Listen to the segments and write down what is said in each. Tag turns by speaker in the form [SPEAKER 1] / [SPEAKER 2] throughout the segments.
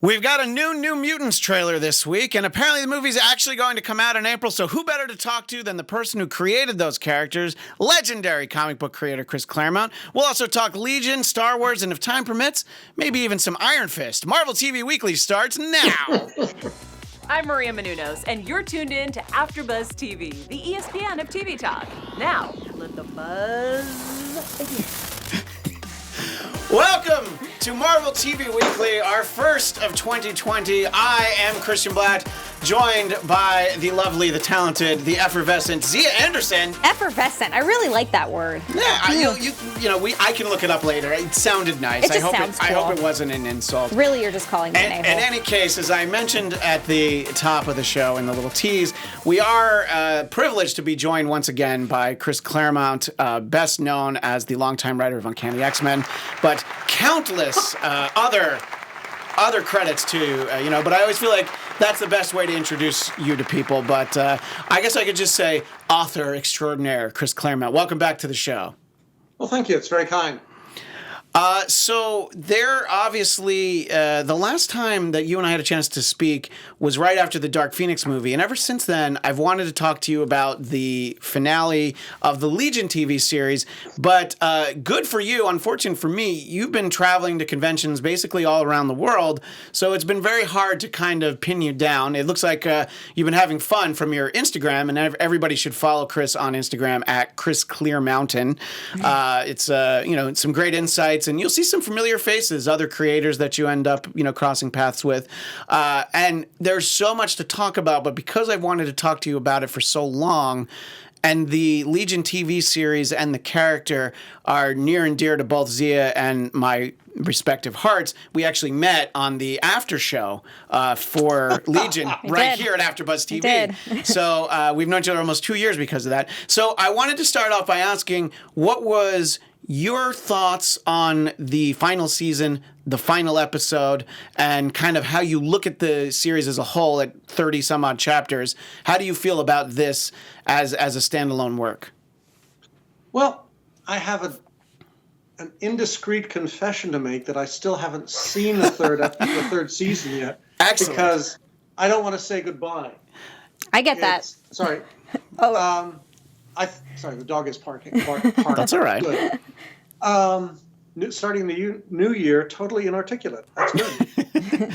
[SPEAKER 1] We've got a new Mutants trailer this week, and apparently the movie's actually going to come out in April, so who better to talk to than the person who created those characters, legendary comic book creator Chris Claremont. We'll also talk Legion, Star Wars, and if time permits, maybe even some Iron Fist. Marvel TV Weekly starts now!
[SPEAKER 2] I'm Maria Menounos, and you're tuned in to AfterBuzz TV, the ESPN of TV talk. Now, let the buzz begin.
[SPEAKER 1] Welcome to Marvel TV Weekly, our first of 2020. I am Christian Bladt, joined by the lovely, the talented, the effervescent Zia Anderson.
[SPEAKER 3] Effervescent. I really like that word.
[SPEAKER 1] Yeah, I can look it up later. It sounded nice.
[SPEAKER 3] It just sounds cool.
[SPEAKER 1] I hope it wasn't an insult.
[SPEAKER 3] Really, you're just calling me an a-hole.
[SPEAKER 1] In any case, as I mentioned at the top of the show in the little tease, we are privileged to be joined once again by Chris Claremont, best known as the longtime writer of Uncanny X-Men, but countless other credits too, but I always feel like that's the best way to introduce you to people. But I guess I could just say author extraordinaire Chris Claremont. Welcome back to the show.
[SPEAKER 4] Well, thank you. It's very kind.
[SPEAKER 1] So there obviously, the last time that you and I had a chance to speak was right after the Dark Phoenix movie. And ever since then, I've wanted to talk to you about the finale of the Legion TV series. But good for you. Unfortunate for me, you've been traveling to conventions basically all around the world. So it's been very hard to kind of pin you down. It looks like you've been having fun from your Instagram. And everybody should follow Chris on Instagram at Chris Claremont. It's some great insights. And you'll see some familiar faces, other creators that you end up, crossing paths with. And there's so much to talk about, but because I've wanted to talk to you about it for so long, and the Legion TV series and the character are near and dear to both Zia and my respective hearts, we actually met on the after show for Legion here at AfterBuzz TV. So we've known each other almost 2 years because of that. So I wanted to start off by asking, what was your thoughts on the final season, the final episode, and kind of how you look at the series as a whole at 30 some odd chapters? How do you feel about this as a standalone work?
[SPEAKER 4] Well, I have an indiscreet confession to make that I still haven't seen the third season yet.
[SPEAKER 1] Excellent.
[SPEAKER 4] Because I don't want to say goodbye.
[SPEAKER 3] I get that.
[SPEAKER 4] Sorry. Sorry, the dog is parking.
[SPEAKER 1] That's all right.
[SPEAKER 4] Good. Starting the new year, totally inarticulate. That's good.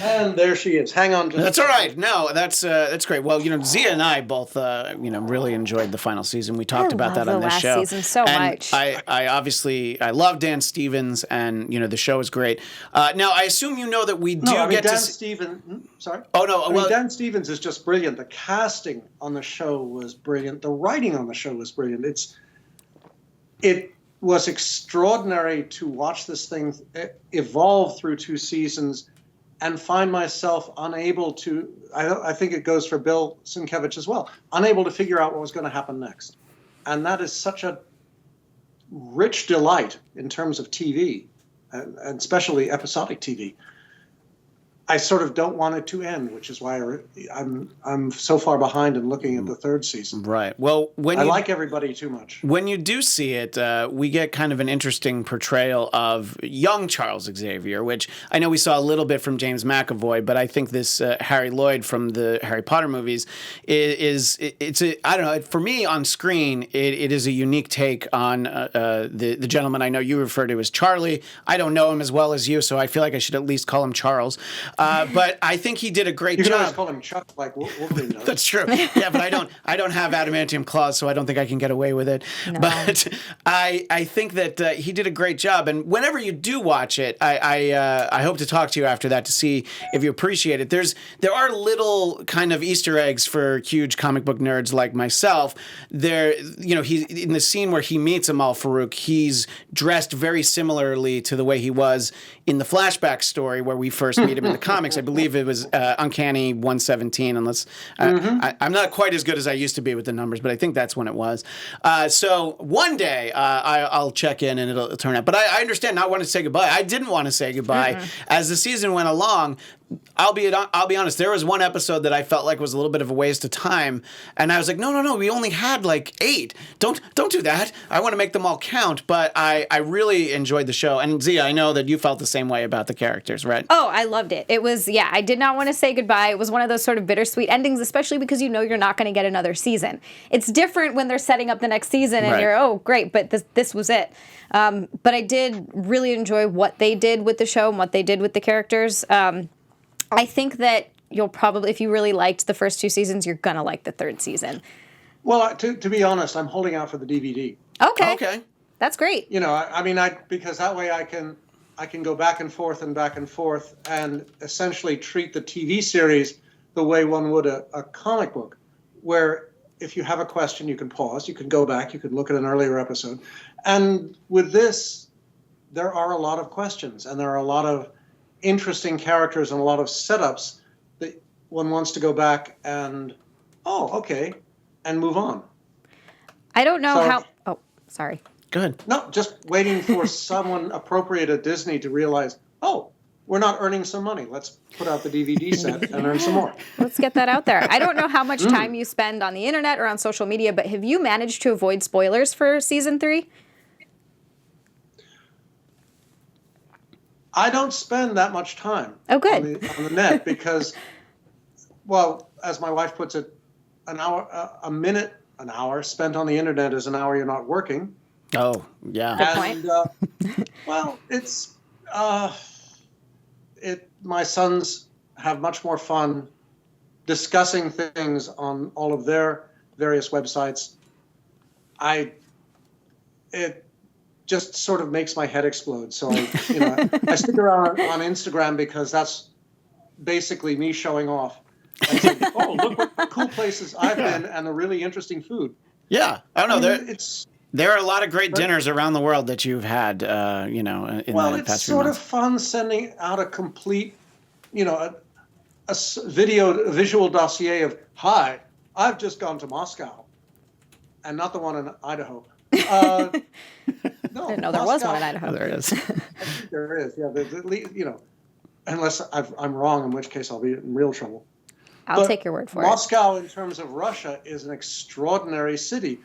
[SPEAKER 4] And there she is. Hang on.
[SPEAKER 1] That's all right. No, that's great. Well, Zia and I both, really enjoyed the final season. We talked about that on this show.
[SPEAKER 3] I love the last season so much.
[SPEAKER 1] I love Dan Stevens, and the show is great. Now, I assume that we do get
[SPEAKER 4] Dan
[SPEAKER 1] to.
[SPEAKER 4] Stevens. Sorry.
[SPEAKER 1] Oh no.
[SPEAKER 4] Dan Stevens is just brilliant. The casting on the show was brilliant. The writing on the show was brilliant. It was extraordinary to watch this thing evolve through 2 seasons and find myself unable to, I think it goes for Bill Sienkiewicz as well, unable to figure out what was going to happen next. And that is such a rich delight in terms of TV, and especially episodic TV. I sort of don't want it to end, which is why I'm so far behind in looking at the 3rd season.
[SPEAKER 1] Right. Well, I
[SPEAKER 4] like everybody too much.
[SPEAKER 1] When you do see it, we get kind of an interesting portrayal of young Charles Xavier, which I know we saw a little bit from James McAvoy, but I think this Harry Lloyd from the Harry Potter movies I don't know, for me on screen, it is a unique take on the gentleman I know you refer to as Charlie. I don't know him as well as you, so I feel like I should at least call him Charles. But I think he did a great job.
[SPEAKER 4] You can always call him Chuck, like Wolverine does.
[SPEAKER 1] That's true. Yeah, but I don't have adamantium claws, so I don't think I can get away with it. No. But I think that he did a great job. And whenever you do watch it, I hope to talk to you after that to see if you appreciate it. There are little kind of Easter eggs for huge comic book nerds like myself. He in the scene where he meets Amal Farouk, he's dressed very similarly to the way he was in the flashback story where we first meet him in the comics. I believe it was Uncanny 117, unless I'm not quite as good as I used to be with the numbers, but I think that's when it was. So one day I'll check in and it'll turn out. But I understand not wanting to say goodbye. I didn't want to say goodbye. As the season went along, I'll be honest, there was one episode that I felt like was a little bit of a waste of time, and I was like, no, we only had like 8. Don't do that. I want to make them all count. But I really enjoyed the show. And Zia, I know that you felt the same way about the characters, right?
[SPEAKER 3] Oh, I loved it. It was, yeah, I did not want to say goodbye. It was one of those sort of bittersweet endings, especially because you know you're not going to get another season. It's different when they're setting up the next season and you're, oh, great, but this was it. But I did really enjoy what they did with the show and what they did with the characters. I think that you'll probably, if you really liked the first 2 seasons, you're going to like the 3rd season.
[SPEAKER 4] Well, to be honest, I'm holding out for the DVD.
[SPEAKER 3] Okay. That's great.
[SPEAKER 4] You know, because that way I can go back and forth and essentially treat the TV series the way one would a comic book, where if you have a question, you can pause, you can go back, you can look at an earlier episode. And with this, there are a lot of questions and there are a lot of interesting characters and a lot of setups that one wants to go back and, and move on.
[SPEAKER 3] I don't know how... Oh, sorry.
[SPEAKER 1] Good.
[SPEAKER 4] No, just waiting for someone appropriate at Disney to realize, we're not earning some money. Let's put out the DVD set and earn some more.
[SPEAKER 3] Let's get that out there. I don't know how much time you spend on the internet or on social media, but have you managed to avoid spoilers for season 3?
[SPEAKER 4] I don't spend that much time
[SPEAKER 3] on
[SPEAKER 4] the net because, well, as my wife puts it, an hour spent on the internet is an hour you're not working.
[SPEAKER 1] Oh, yeah.
[SPEAKER 3] Good point.
[SPEAKER 4] Well, it's my sons have much more fun discussing things on all of their various websites. It just sort of makes my head explode. So I stick around on Instagram because that's basically me showing off. I say, look what cool places I've been and the really interesting food.
[SPEAKER 1] Yeah, I don't know. There are a lot of great dinners around the world that you've had, in the past few months.
[SPEAKER 4] Well, it's sort of fun sending out a complete, a visual dossier of, hi, I've just gone to Moscow, and not the one in Idaho. No,
[SPEAKER 3] I didn't know there was one in Idaho.
[SPEAKER 1] There is.
[SPEAKER 4] I think there is, yeah. Unless I'm wrong, in which case I'll be in real trouble.
[SPEAKER 3] I'll take your word for it.
[SPEAKER 4] Moscow, in terms of Russia, is an extraordinary city,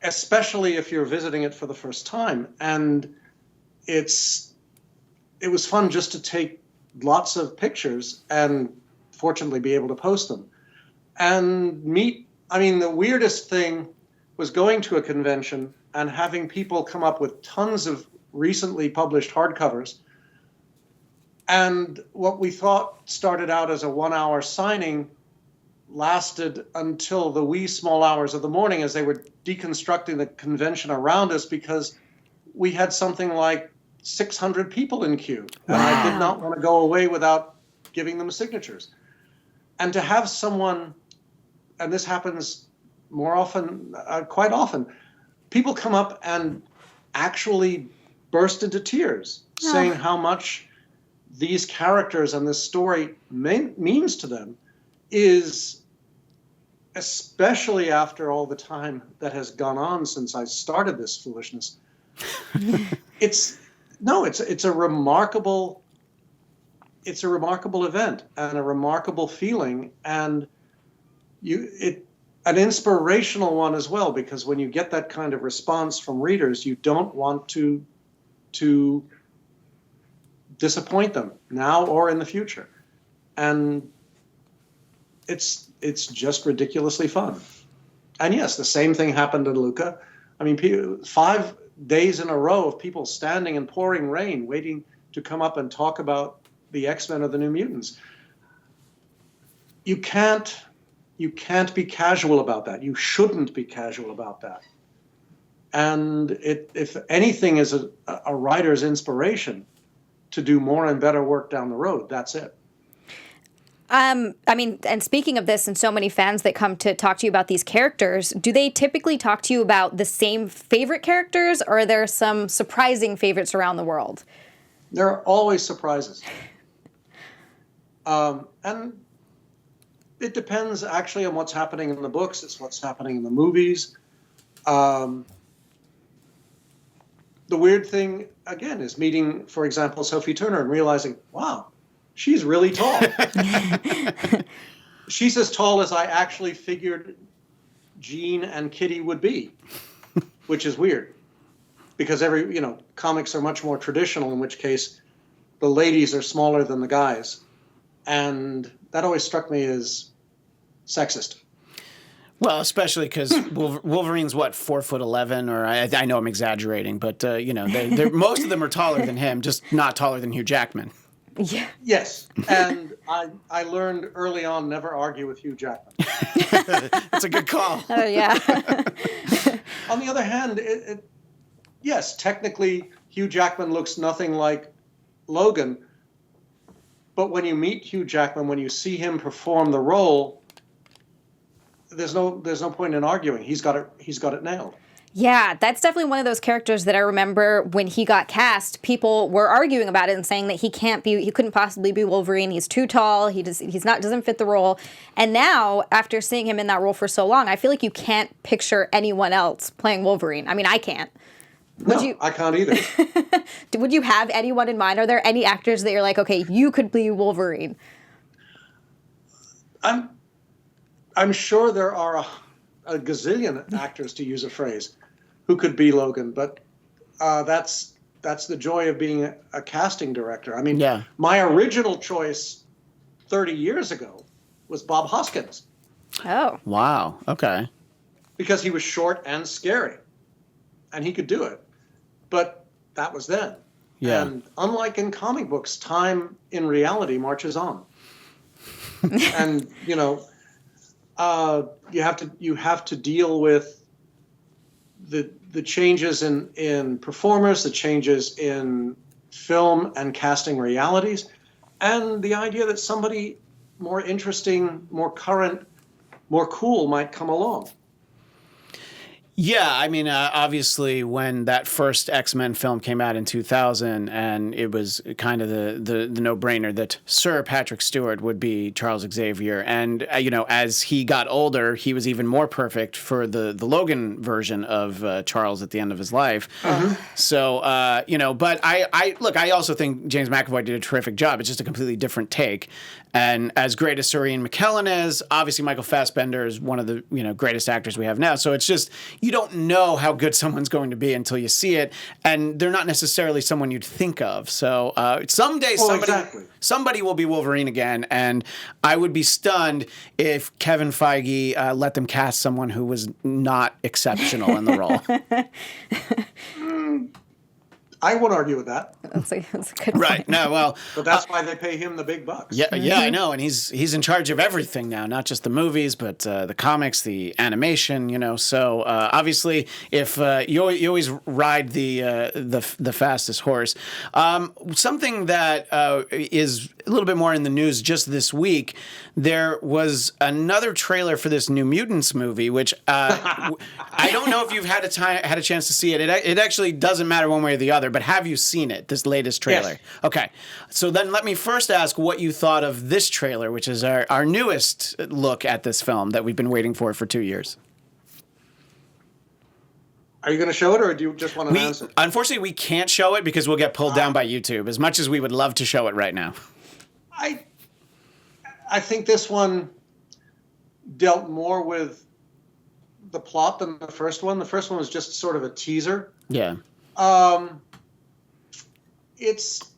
[SPEAKER 4] especially if you're visiting it for the first time. And it was fun just to take lots of pictures and fortunately be able to post them. And the weirdest thing was going to a convention and having people come up with tons of recently published hardcovers. And what we thought started out as a 1-hour signing lasted until the wee small hours of the morning as they were deconstructing the convention around us because we had something like 600 people in queue. Wow. And I did not want to go away without giving them signatures. And to have someone, and this happens more often, quite often, people come up and actually burst into tears saying how much these characters and this story means to them, is especially after all the time that has gone on since I started this foolishness. It's a remarkable event and a remarkable feeling, and an inspirational one as well, because when you get that kind of response from readers, you don't want to disappoint them now or in the future. And it's just ridiculously fun. And yes, the same thing happened in Luca. 5 days in a row of people standing in pouring rain waiting to come up and talk about the X-Men or the New Mutants. You can't be casual about that. You shouldn't be casual about that. And if anything is a writer's inspiration to do more and better work down the road, that's it.
[SPEAKER 3] And speaking of this, and so many fans that come to talk to you about these characters, do they typically talk to you about the same favorite characters, or are there some surprising favorites around the world?
[SPEAKER 4] There are always surprises. And it depends actually on what's happening in the books. It's what's happening in the movies. The weird thing, again, is meeting, for example, Sophie Turner and realizing, wow, she's really tall. She's as tall as I actually figured Jean and Kitty would be, which is weird because comics are much more traditional, in which case the ladies are smaller than the guys. And that always struck me as sexist.
[SPEAKER 1] Well, especially because Wolverine's what, 4'11", or I know I'm exaggerating, but most of them are taller than him, just not taller than Hugh Jackman.
[SPEAKER 3] Yeah.
[SPEAKER 4] Yes, and I learned early on never argue with Hugh Jackman.
[SPEAKER 1] That's a good call.
[SPEAKER 3] Oh yeah.
[SPEAKER 4] On the other hand, yes, technically Hugh Jackman looks nothing like Logan, but when you meet Hugh Jackman, when you see him perform the role, there's no point in arguing. He's got it nailed.
[SPEAKER 3] Yeah, that's definitely one of those characters that I remember when he got cast, people were arguing about it and saying that he couldn't possibly be Wolverine. He's too tall. Doesn't fit the role. And now, after seeing him in that role for so long, I feel like you can't picture anyone else playing Wolverine. I mean, I can't.
[SPEAKER 4] I can't either.
[SPEAKER 3] Would you have anyone in mind? Are there any actors that you're like, okay, you could be Wolverine?
[SPEAKER 4] I'm sure there are a gazillion actors, to use a phrase, who could be Logan, but that's the joy of being a casting director. I mean, My original choice 30 years ago was Bob Hoskins.
[SPEAKER 3] Oh.
[SPEAKER 1] Wow. Okay.
[SPEAKER 4] Because he was short and scary, and he could do it. But that was then.
[SPEAKER 1] Yeah.
[SPEAKER 4] And unlike in comic books, time in reality marches on. And, you have to deal with the changes in performers, the changes in film and casting realities, and the idea that somebody more interesting, more current, more cool might come along.
[SPEAKER 1] Yeah, I mean, obviously, when that first X-Men film came out in 2000, and it was kind of the no-brainer that Sir Patrick Stewart would be Charles Xavier, and as he got older, he was even more perfect for the Logan version of Charles at the end of his life. So, but I also think James McAvoy did a terrific job. It's just a completely different take. And as great as Sir Ian McKellen is, obviously Michael Fassbender is one of the greatest actors we have now. So it's just, you don't know how good someone's going to be until you see it, and they're not necessarily someone you'd think of. So someday somebody will be Wolverine again, and I would be stunned if Kevin Feige let them cast someone who was not exceptional in the role.
[SPEAKER 4] I won't argue with that.
[SPEAKER 3] That's a good point.
[SPEAKER 1] Right. No, well.
[SPEAKER 4] But that's why they pay him the big bucks.
[SPEAKER 1] Yeah, I know. And he's in charge of everything now, not just the movies, but the comics, the animation, So obviously, if you always ride the fastest horse. Something that is a little bit more in the news just this week, there was another trailer for this New Mutants movie, which I don't know if you've had a chance to see it. It actually doesn't matter one way or the other, but have you seen it, this latest trailer?
[SPEAKER 4] Yes.
[SPEAKER 1] Okay. So then let me first ask what you thought of this trailer, which is our newest look at this film that we've been waiting for 2 years.
[SPEAKER 4] Are you going to show it, or do you just want to announce it?
[SPEAKER 1] Unfortunately, we can't show it because we'll get pulled down by YouTube, as much as we would love to show it right now.
[SPEAKER 4] I think this one dealt more with the plot than the first one. The first one was just sort of a teaser.
[SPEAKER 1] Yeah.
[SPEAKER 4] It's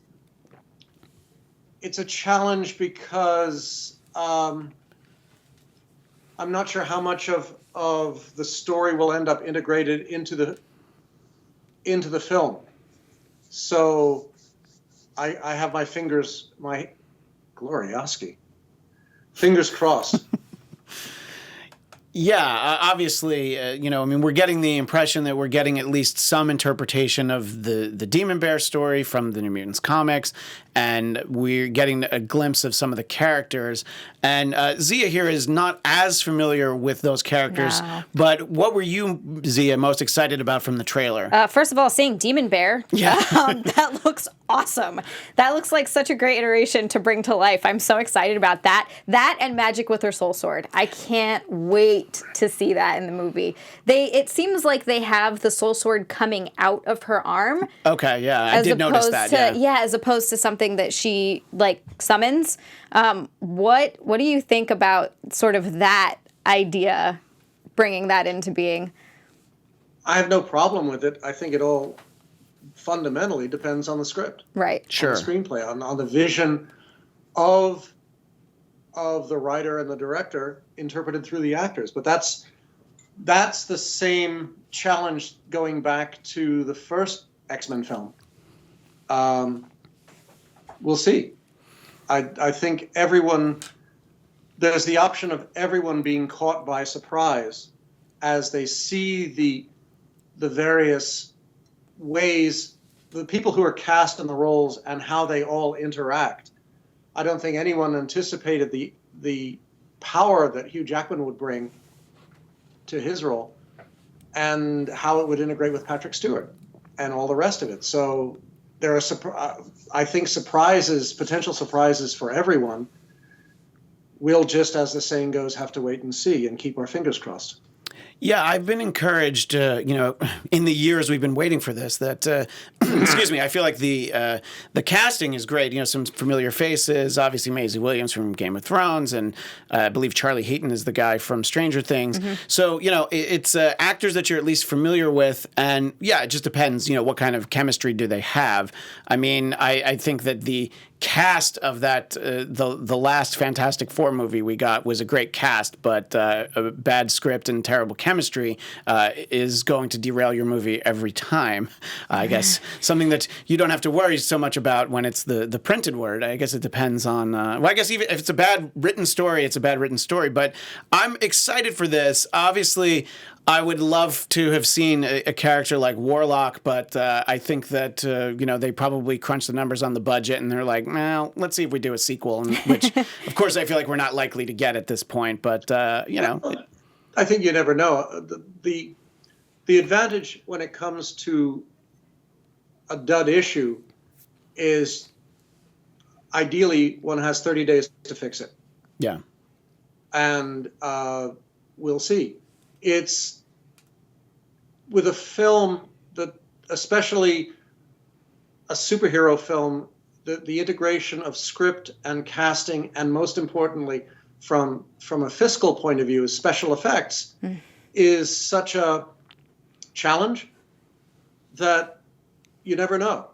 [SPEAKER 4] a challenge because I'm not sure how much of the story will end up integrated into the film. So I have my Glorioski. Fingers crossed.
[SPEAKER 1] Yeah, obviously, we're getting the impression that we're getting at least some interpretation of the Demon Bear story from the New Mutants comics, and we're getting a glimpse of some of the characters. And Zia here is not as familiar with those characters, but what were you, Zia, most excited about from the trailer?
[SPEAKER 3] First of all, seeing Demon Bear, that looks awesome. That looks like such a great iteration to bring to life. I'm so excited about that. That and Magic with her soul sword. I can't wait to see that in the movie. It seems like they have the soul sword coming out of her arm.
[SPEAKER 1] Okay, yeah, I did notice that.
[SPEAKER 3] As opposed to something that she summons. What do you think about sort of that idea, bringing that into being?
[SPEAKER 4] I have no problem with it. I think it all fundamentally depends on the script.
[SPEAKER 3] Right.
[SPEAKER 1] Sure.
[SPEAKER 4] On the screenplay, on the vision of the writer and the director interpreted through the actors. But that's the same challenge going back to the first X-Men film. We'll see. I think there's the option of everyone being caught by surprise as they see the various ways, the people who are cast in the roles and how they all interact. I don't think anyone anticipated the power that Hugh Jackman would bring to his role and how it would integrate with Patrick Stewart and all the rest of it. So there are, I think, potential surprises for everyone. We'll just, as the saying goes, have to wait and see and keep our fingers crossed.
[SPEAKER 1] Yeah, I've been encouraged, in the years we've been waiting for this, that, excuse me, I feel like the casting is great. Some familiar faces, obviously Maisie Williams from Game of Thrones, and I believe Charlie Heaton is the guy from Stranger Things. Mm-hmm. So, it's actors that you're at least familiar with, and yeah, it just depends, what kind of chemistry do they have. I mean, I think that the cast of that, the last Fantastic Four movie we got was a great cast, but a bad script and terrible chemistry is going to derail your movie every time. I guess something that you don't have to worry so much about when it's the printed word. I guess it depends on, I guess even if it's a bad written story, it's a bad written story. But I'm excited for this. Obviously, I would love to have seen a character like Warlock, but I think that, they probably crunched the numbers on the budget and they're like, well, let's see if we do a sequel, which, of course, I feel like we're not likely to get at this point, but,
[SPEAKER 4] I think you never know. The advantage when it comes to a dud issue is ideally one has 30 days to fix it.
[SPEAKER 1] Yeah.
[SPEAKER 4] And we'll see. It's with a film that, especially a superhero film, the integration of script and casting, and most importantly, from a fiscal point of view, special effects, is such a challenge that you never know.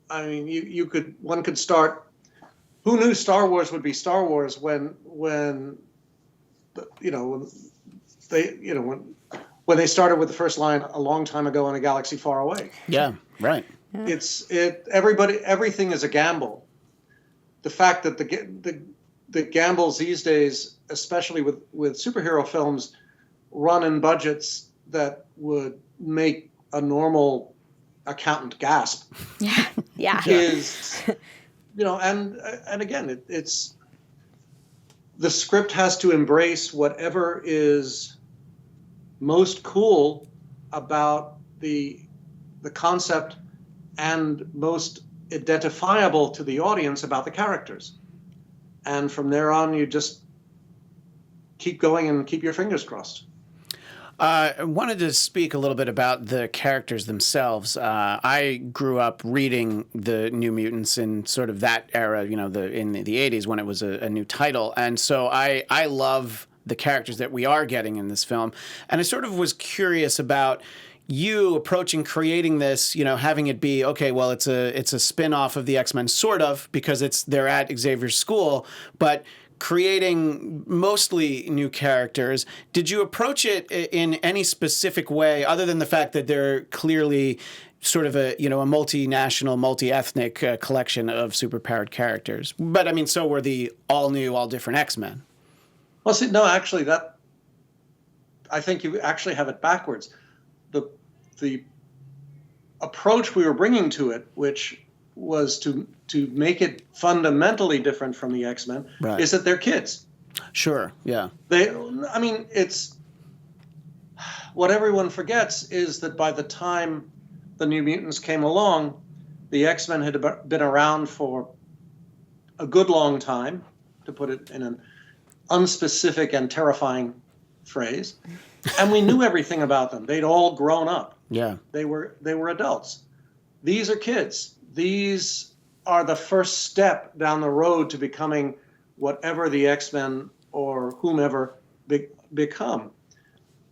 [SPEAKER 4] I mean, one could start. Who knew Star Wars would be Star Wars when they started with the first line a long time ago in a galaxy far away.
[SPEAKER 1] Yeah, right.
[SPEAKER 3] Yeah.
[SPEAKER 4] Everything is a gamble. The fact that the gambles these days, especially with superhero films, run in budgets that would make a normal accountant gasp.
[SPEAKER 3] Yeah.
[SPEAKER 4] Is, and again, it's the script has to embrace whatever is most cool about the concept and most identifiable to the audience about the characters. And from there on, you just keep going and keep your fingers crossed.
[SPEAKER 1] I wanted to speak a little bit about the characters themselves. I grew up reading the New Mutants in sort of that era, in the 80s when it was a new title. And so I love the characters that we are getting in this film. And I sort of was curious about you approaching creating this, having it be, okay, well, it's a spin-off of the X-Men, sort of, because they're at Xavier's school, but creating mostly new characters. Did you approach it in any specific way, other than the fact that they're clearly sort of a multinational, multi-ethnic collection of superpowered characters? But I mean, so were the all new, all different X-Men.
[SPEAKER 4] Well, see, no, actually, I think you actually have it backwards. The approach we were bringing to it, which was to make it fundamentally different from the X-Men,
[SPEAKER 1] right,
[SPEAKER 4] is that they're kids.
[SPEAKER 1] Sure, yeah.
[SPEAKER 4] It's what everyone forgets is that by the time the New Mutants came along, the X-Men had been around for a good long time, to put it in an unspecific and terrifying phrase, and we knew everything about them. They'd all grown up.
[SPEAKER 1] Yeah.
[SPEAKER 4] They were adults. These are kids. These are the first step down the road to becoming whatever the X-Men or whomever become.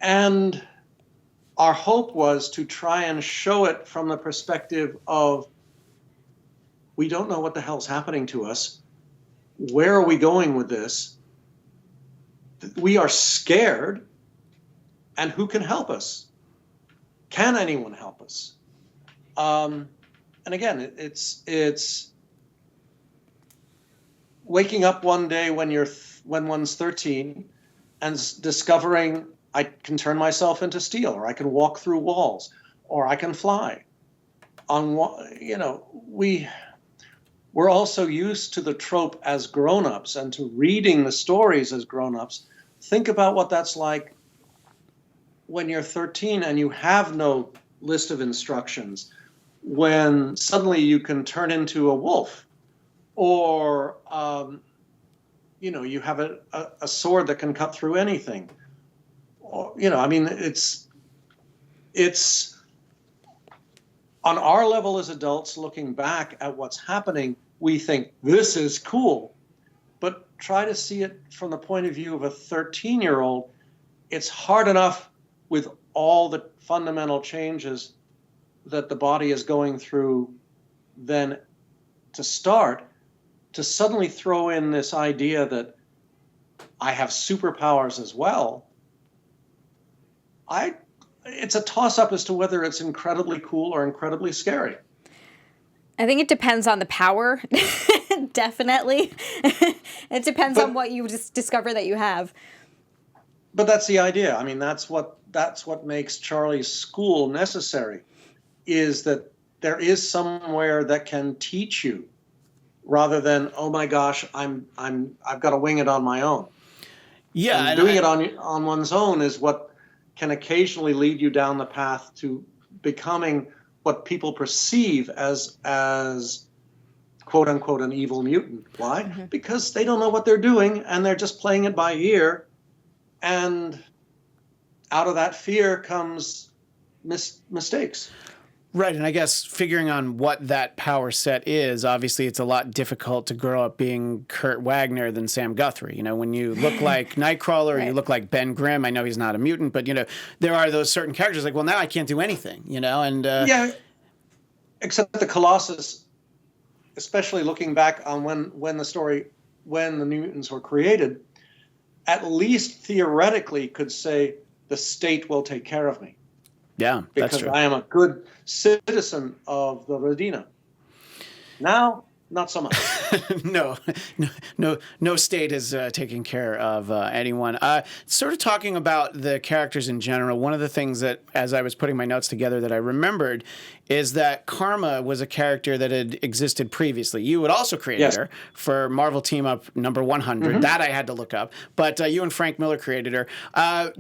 [SPEAKER 4] And our hope was to try and show it from the perspective of, we don't know what the hell's happening to us. Where are we going with this? We are scared, and who can help us? Can anyone help us? And again, it's waking up one day when one's 13 and discovering I can turn myself into steel, or I can walk through walls, or I can fly. We're also used to the trope as grown-ups and to reading the stories as grown-ups. Think about what that's like when you're 13 and you have no list of instructions, when suddenly you can turn into a wolf, or you have a sword that can cut through anything. Or, it's on our level as adults looking back at what's happening, we think this is cool. But try to see it from the point of view of a 13-year-old. It's hard enough with all the fundamental changes that the body is going through then to start, to suddenly throw in this idea that I have superpowers as well. It's a toss-up as to whether it's incredibly cool or incredibly scary.
[SPEAKER 3] I think it depends on the power. Definitely. It depends on what you just discover that you have.
[SPEAKER 4] But that's the idea. I mean, that's what makes Charlie's school necessary, is that there is somewhere that can teach you, rather than, oh my gosh, I've got to wing it on my own.
[SPEAKER 1] Yeah,
[SPEAKER 4] and doing it on one's own is what can occasionally lead you down the path to becoming what people perceive as quote unquote an evil mutant. Why? Mm-hmm. Because they don't know what they're doing and they're just playing it by ear. And out of that fear comes mistakes.
[SPEAKER 1] Right, and I guess figuring on what that power set is, obviously it's a lot difficult to grow up being Kurt Wagner than Sam Guthrie. You know, when you look like Nightcrawler, right, or you look like Ben Grimm, I know he's not a mutant, but, there are those certain characters like, well, now I can't do anything, and...
[SPEAKER 4] Yeah, except the Colossus, especially looking back on when the mutants were created, at least theoretically could say, the state will take care of me.
[SPEAKER 1] Yeah, that's
[SPEAKER 4] because
[SPEAKER 1] true.
[SPEAKER 4] I am a good citizen of the Redina. Now, not so much.
[SPEAKER 1] No state is taking care of anyone. Sort of talking about the characters in general, one of the things that, as I was putting my notes together, that I remembered is that Karma was a character that had existed previously. You had also created her for Marvel Team Up number 100. Mm-hmm. That I had to look up. But you and Frank Miller created her.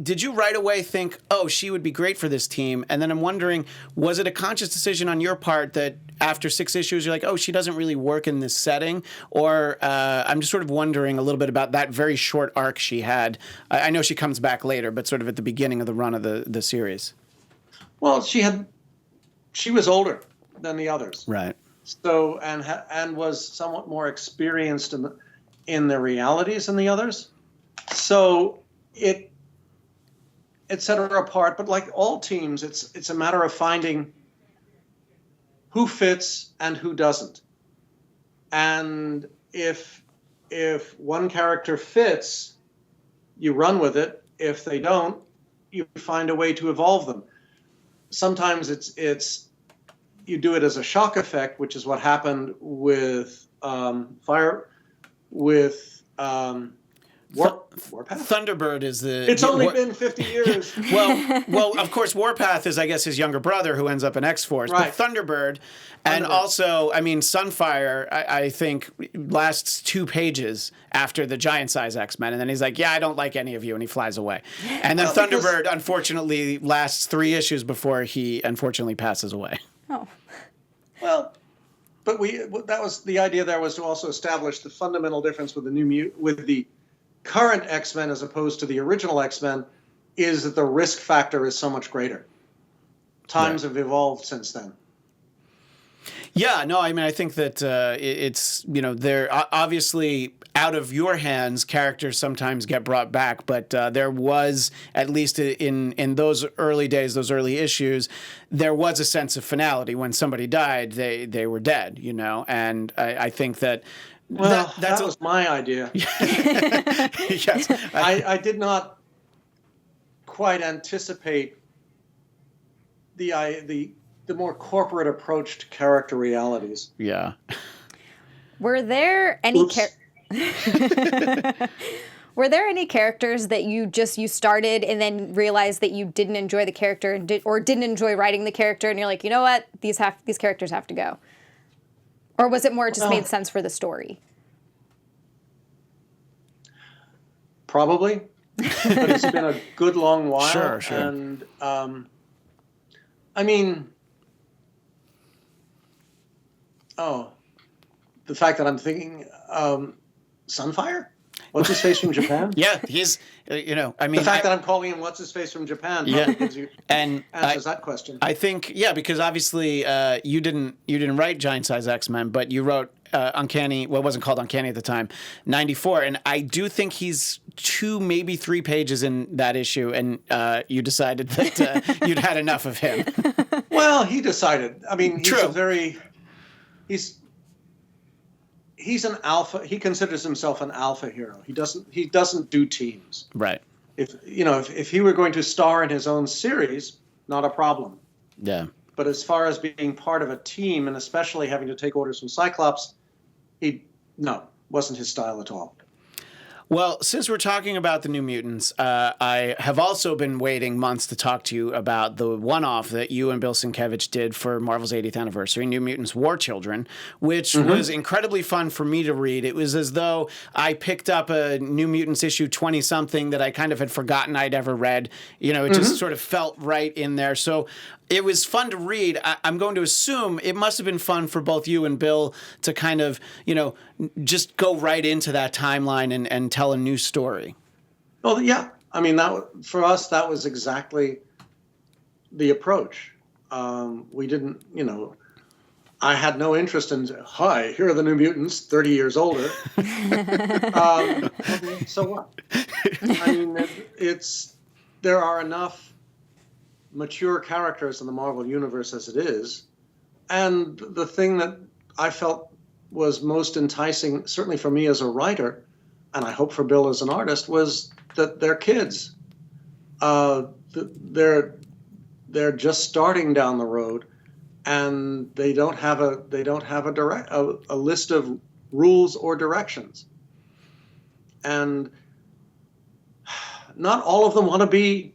[SPEAKER 1] Did you right away think, oh, she would be great for this team? And then I'm wondering, was it a conscious decision on your part that after 6 issues, you're like, oh, she doesn't really work in this setting? Or I'm just sort of wondering a little bit about that very short arc she had. I know she comes back later, but sort of at the beginning of the run of the series.
[SPEAKER 4] Well, she was older than the others,
[SPEAKER 1] right?
[SPEAKER 4] So and was somewhat more experienced in the realities than the others. So it set her apart. But like all teams, it's a matter of finding who fits and who doesn't. And if one character fits, you run with it. If they don't, you find a way to evolve them. Sometimes it's you do it as a shock effect, which is what happened with Warpath.
[SPEAKER 1] Thunderbird is the...
[SPEAKER 4] It's only been 50 years.
[SPEAKER 1] Well, of course, Warpath is, I guess, his younger brother who ends up in X-Force.
[SPEAKER 4] Right.
[SPEAKER 1] But Thunderbird, and also, I mean, Sunfire, I think, lasts 2 pages after the giant-size X-Men, and then he's like, yeah, I don't like any of you, and he flies away. And then Thunderbird, unfortunately, lasts 3 issues before he, unfortunately, passes away.
[SPEAKER 3] Oh.
[SPEAKER 4] Well... But that was the idea. There was to also establish the fundamental difference with the current X-Men as opposed to the original X-Men, is that the risk factor is so much greater. Times have evolved since then. Yeah,
[SPEAKER 1] no, I mean, I think that it's, they're obviously out of your hands, characters sometimes get brought back, but there was, at least in those early days, those early issues, there was a sense of finality. When somebody died, they were dead, and I think that.
[SPEAKER 4] Well, that was my idea.
[SPEAKER 1] Yes.
[SPEAKER 4] I did not quite anticipate the more corporate approach to character realities.
[SPEAKER 1] Yeah.
[SPEAKER 3] Were there any Were there any characters that you started and then realized that you didn't enjoy the character and didn't enjoy writing the character, and you're like, you know what, these characters have to go? Or was it more it just made sense for the story?
[SPEAKER 4] Probably. But it's been a good long while.
[SPEAKER 1] Sure.
[SPEAKER 4] And I mean, the fact that I'm thinking Sunfire? What's his face from Japan?
[SPEAKER 1] Yeah, he's, the
[SPEAKER 4] fact that I'm calling him what's his face from Japan probably gives you answers that question.
[SPEAKER 1] I think, because obviously you didn't write Giant Size X-Men, but you wrote Uncanny, well, it wasn't called Uncanny at the time, 94, and I do think he's 2, maybe 3 pages in that issue, and you decided that you'd had enough of him.
[SPEAKER 4] Well, he decided. I mean,
[SPEAKER 1] True.
[SPEAKER 4] He's an alpha. He considers himself an alpha hero. He doesn't do teams.
[SPEAKER 1] Right.
[SPEAKER 4] If he were going to star in his own series, not a problem.
[SPEAKER 1] Yeah.
[SPEAKER 4] But as far as being part of a team, and especially having to take orders from Cyclops, wasn't his style at all.
[SPEAKER 1] Well, since we're talking about the New Mutants, I have also been waiting months to talk to you about the one-off that you and Bill Sienkiewicz did for Marvel's 80th anniversary, New Mutants War Children, which was incredibly fun for me to read. It was as though I picked up a New Mutants issue 20-something that I kind of had forgotten I'd ever read. It just sort of felt right in there. So it was fun to read. I'm going to assume it must have been fun for both you and Bill to kind of, just go right into that timeline and tell a new story.
[SPEAKER 4] Well, yeah. I mean, for us, that was exactly the approach. We didn't, I had no interest in, hi, here are the New Mutants, 30 years older. So what? I mean, there are enough mature characters in the Marvel Universe as it is. And the thing that I felt was most enticing, certainly for me as a writer, and I hope for Bill as an artist, was that they're kids. They're just starting down the road, and they don't have a list of rules or directions. And not all of them want to be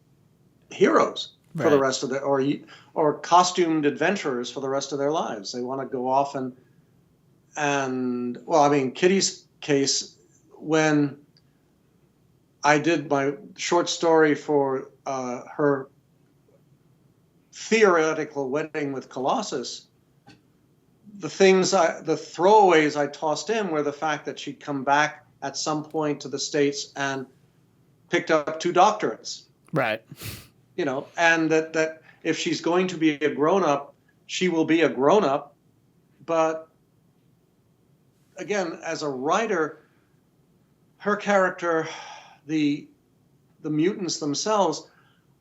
[SPEAKER 4] heroes for the rest of their, or costumed adventurers for the rest of their lives. They want to go off and well, I mean, Kitty's case, when I did my short story for her theoretical wedding with Colossus, the throwaways I tossed in were the fact that she'd come back at some point to the States and picked up 2 doctorates.
[SPEAKER 1] Right.
[SPEAKER 4] And that if she's going to be a grown-up, she will be a grown-up. But again, as a writer, her character, the mutants themselves,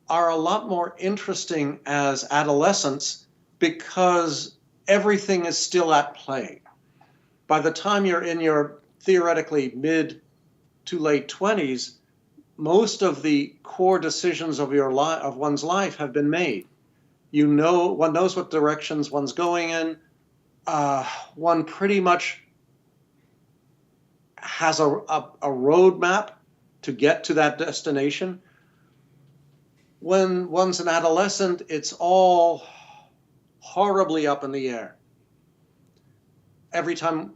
[SPEAKER 4] are a lot more interesting as adolescents because everything is still at play. By the time you're in your theoretically mid to late 20s, most of the core decisions of one's life have been made. One knows what directions one's going in. One pretty much has a roadmap to get to that destination. When one's an adolescent, it's all horribly up in the air. Every time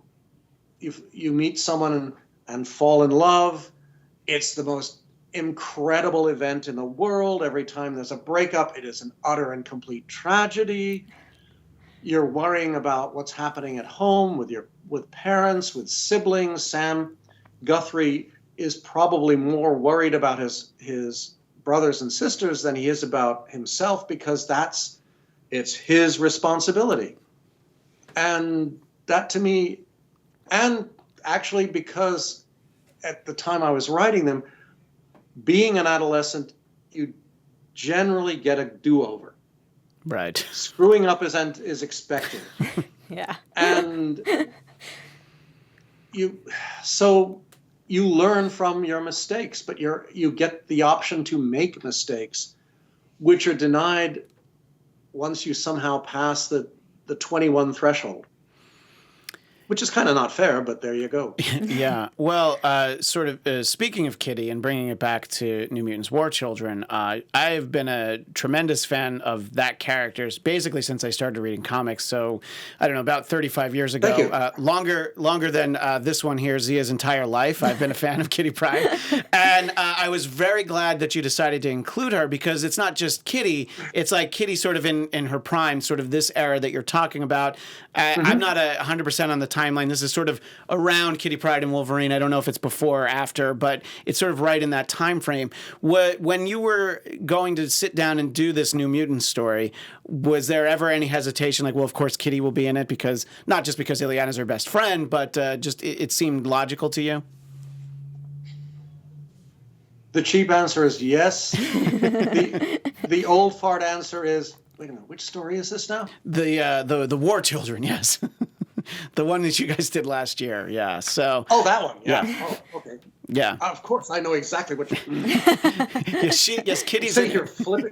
[SPEAKER 4] you meet someone and fall in love, it's the most incredible event in the world. Every time there's a breakup, it is an utter and complete tragedy. You're worrying about what's happening at home with parents, with siblings. Sam Guthrie is probably more worried about his brothers and sisters than he is about himself, because it's his responsibility. And that to me, and actually because at the time I was writing them, being an adolescent, you generally get a do-over.
[SPEAKER 1] Right.
[SPEAKER 4] Screwing up is expected.
[SPEAKER 3] Yeah.
[SPEAKER 4] And you learn from your mistakes, but you get the option to make mistakes, which are denied once you somehow pass the 21 threshold. Which is kind of not fair, but there you go.
[SPEAKER 1] Yeah. Well, speaking of Kitty and bringing it back to New Mutants War Children, I've been a tremendous fan of that character basically since I started reading comics. So, I don't know, about 35 years ago.
[SPEAKER 4] Thank you.
[SPEAKER 1] Longer than this one here, Zia's entire life, I've been a fan of Kitty Pryde. And I was very glad that you decided to include her because it's not just Kitty. It's like Kitty sort of in her prime, sort of this era that you're talking about. I'm not 100% on the timeline. This is sort of around Kitty Pryde and Wolverine. I don't know if it's before or after, but it's sort of right in that time frame. When you were going to sit down and do this New Mutants story, was there ever any hesitation? Like, well, of course, Kitty will be in it because not just because Ileana's her best friend, but just it seemed logical to you.
[SPEAKER 4] The cheap answer is yes. The old fart answer is, wait a minute, which story is this now?
[SPEAKER 1] The War Children, yes. The one that you guys did last year, yeah. So.
[SPEAKER 4] Oh, that one, yeah.
[SPEAKER 1] Yeah.
[SPEAKER 4] Oh, okay.
[SPEAKER 1] Yeah.
[SPEAKER 4] Of course, I know exactly what you're
[SPEAKER 1] yes, Kitty's
[SPEAKER 4] sitting here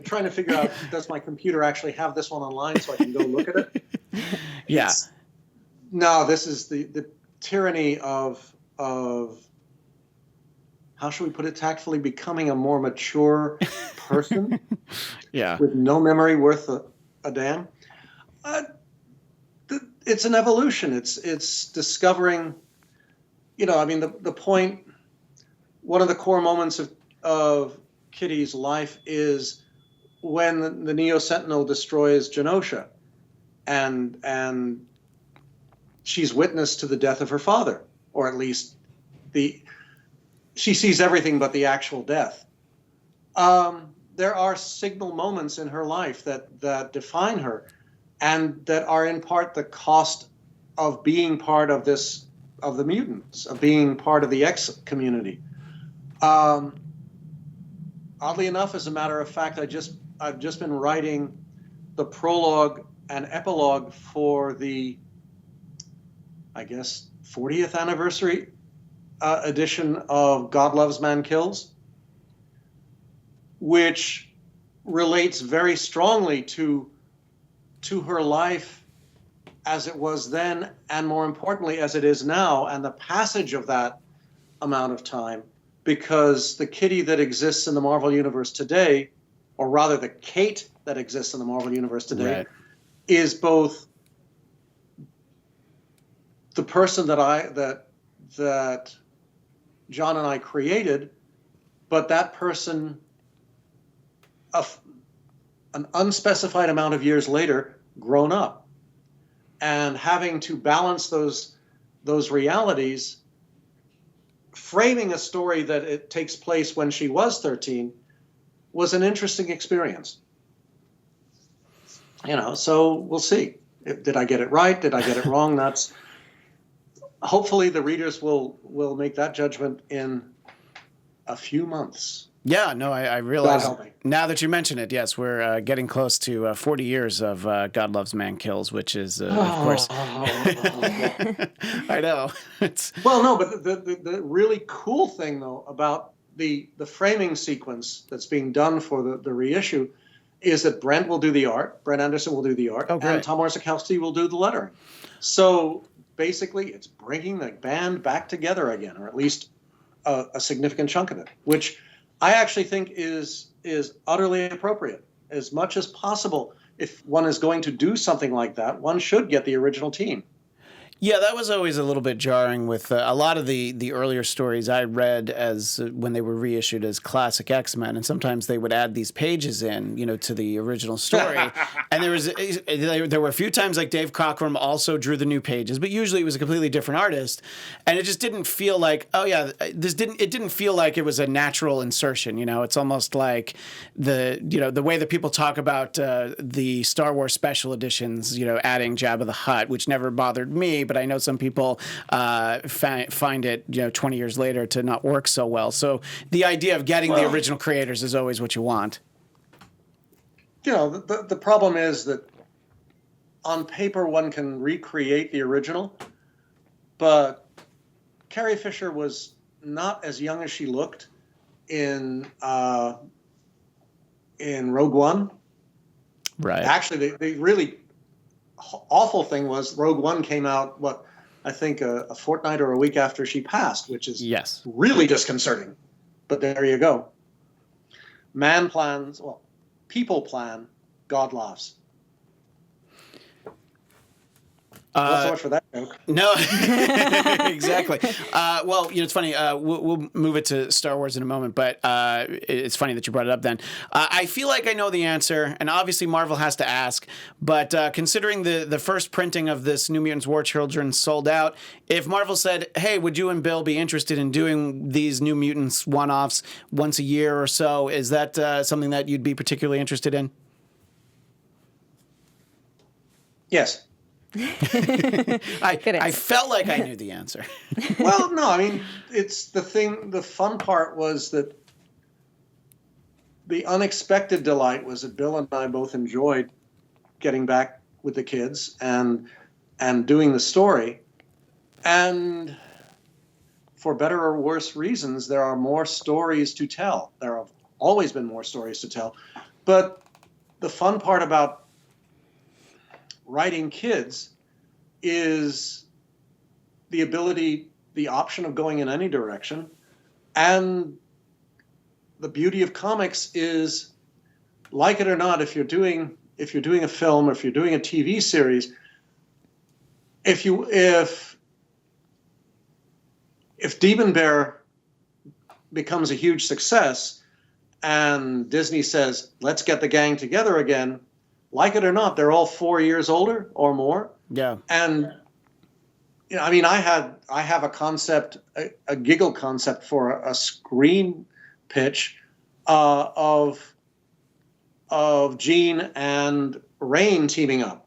[SPEAKER 4] trying to figure out, does my computer actually have this one online so I can go look at it?
[SPEAKER 1] Yeah.
[SPEAKER 4] No, this is the tyranny of how should we put it tactfully, becoming a more mature person.
[SPEAKER 1] Yeah.
[SPEAKER 4] With no memory worth a damn. It's an evolution. It's discovering, the point, one of the core moments of Kitty's life is when the Neo Sentinel destroys Genosha, and she's witness to the death of her father, or at least she sees everything but the actual death. There are signal moments in her life that define her, and that are in part the cost of being part of the mutants, of being part of the X community. Oddly enough, as a matter of fact, I've just been writing the prologue and epilogue for the, I guess, 40th anniversary edition of God Loves, Man Kills, which relates very strongly to her life as it was then, and more importantly, as it is now, and the passage of that amount of time, because the Kitty that exists in the Marvel Universe today, or rather the Kate that exists in the Marvel Universe today, right, is both the person that John and I created, but that person, an unspecified amount of years later, grown up, and having to balance those realities, framing a story that it takes place when she was 13 was an interesting experience. So we'll see. Did I get it right? Did I get it wrong? That's hopefully the readers will make that judgment in a few months.
[SPEAKER 1] Yeah, no, I realize now that you mention it, yes, we're getting close to 40 years of God Loves, Man Kills, which is, of course, I know.
[SPEAKER 4] Well, no, but the really cool thing, though, about the framing sequence that's being done for the reissue is that Brent Anderson will do the art, and Tom Orzechowski will do the lettering. So basically, it's bringing the band back together again, or at least a significant chunk of it, which I actually think is utterly appropriate. As much as possible, if one is going to do something like that, one should get the original team.
[SPEAKER 1] Yeah, that was always a little bit jarring with a lot of the earlier stories I read as when they were reissued as classic X-Men, and sometimes they would add these pages in, to the original story. And there were a few times like Dave Cockrum also drew the new pages, but usually it was a completely different artist, and it just didn't feel like, it didn't feel like it was a natural insertion. It's almost like the way that people talk about the Star Wars special editions, adding Jabba the Hutt, which never bothered me. but I know some people find it 20 years later to not work so well. So the idea of getting the original creators is always what you want.
[SPEAKER 4] The problem is that on paper one can recreate the original, but Carrie Fisher was not as young as she looked in Rogue One.
[SPEAKER 1] Right.
[SPEAKER 4] Actually, the really awful thing was Rogue One came out, I think a fortnight or a week after she passed, which is really disconcerting. But there you go. Man plans, people plan, God laughs. Not so much for that joke.
[SPEAKER 1] No, exactly. Well, it's funny. We'll move it to Star Wars in a moment, but it's funny that you brought it up then. I feel like I know the answer, and obviously Marvel has to ask, but considering the first printing of this New Mutants War Children sold out, if Marvel said, hey, would you and Bill be interested in doing these New Mutants one-offs once a year or so, is that something that you'd be particularly interested in?
[SPEAKER 4] Yes.
[SPEAKER 1] I felt like I knew the answer.
[SPEAKER 4] Well, no, I mean, it's the thing. The fun part was that the unexpected delight was that Bill and I both enjoyed getting back with the kids and doing the story. And for better or worse reasons, there are more stories to tell. There have always been more stories to tell. But the fun part about writing kids is the option of going in any direction. And the beauty of comics is, like it or not, if you're doing a film or if you're doing a TV series, if Demon Bear becomes a huge success and Disney says, let's get the gang together again, like it or not, they're all 4 years older or more.
[SPEAKER 1] Yeah.
[SPEAKER 4] And I mean, I have a concept, a giggle concept for a screen pitch of Jean and Rain teaming up,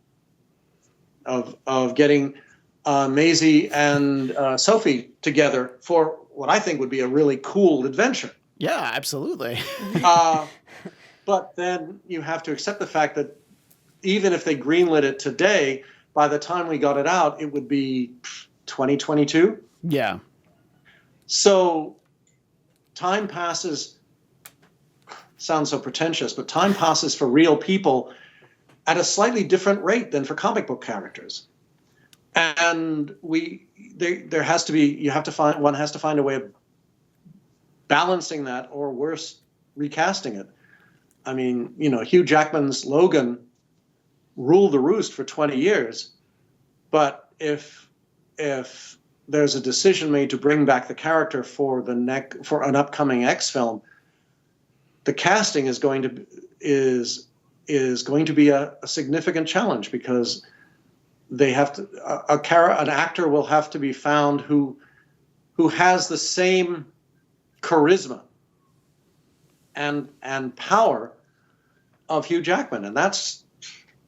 [SPEAKER 4] of getting Maisie and Sophie together for what I think would be a really cool adventure.
[SPEAKER 1] Yeah, absolutely.
[SPEAKER 4] But then you have to accept the fact that even if they greenlit it today, by the time we got it out, it would be 2022.
[SPEAKER 1] Yeah.
[SPEAKER 4] So time passes, sounds so pretentious, but time passes for real people at a slightly different rate than for comic book characters. And one has to find a way of balancing that, or worse, recasting it. I mean, Hugh Jackman's Logan ruled the roost for 20 years, but if there's a decision made to bring back the character for an upcoming X film, the casting is going to be a significant challenge, because they have to an actor will have to be found who has the same charisma and power of Hugh Jackman, and that's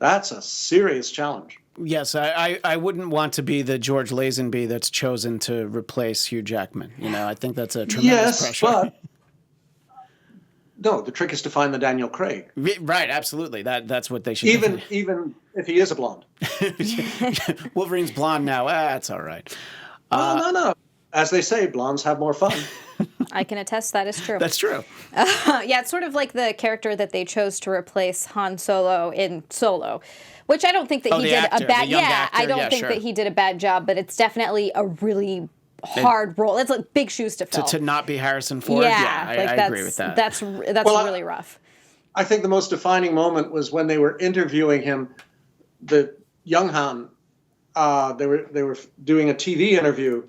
[SPEAKER 4] a serious challenge.
[SPEAKER 1] Yes, I wouldn't want to be the George Lazenby that's chosen to replace Hugh Jackman. I think that's a tremendous pressure.
[SPEAKER 4] But no, the trick is to find the Daniel Craig.
[SPEAKER 1] Right, absolutely. That's what they should
[SPEAKER 4] do. Even if he is a blonde.
[SPEAKER 1] Wolverine's blonde now. That's all right.
[SPEAKER 4] No. As they say, blondes have more fun.
[SPEAKER 3] I can attest that is true.
[SPEAKER 1] That's true.
[SPEAKER 3] Yeah, it's sort of like the character that they chose to replace Han Solo in Solo, which I don't think that he did a bad. I don't think that he did a bad job, but it's definitely a really hard role. It's like big shoes to fill.
[SPEAKER 1] To not be Harrison Ford. I agree with that.
[SPEAKER 3] That's really rough.
[SPEAKER 4] I think the most defining moment was when they were interviewing him, the young Han. They were doing a TV interview,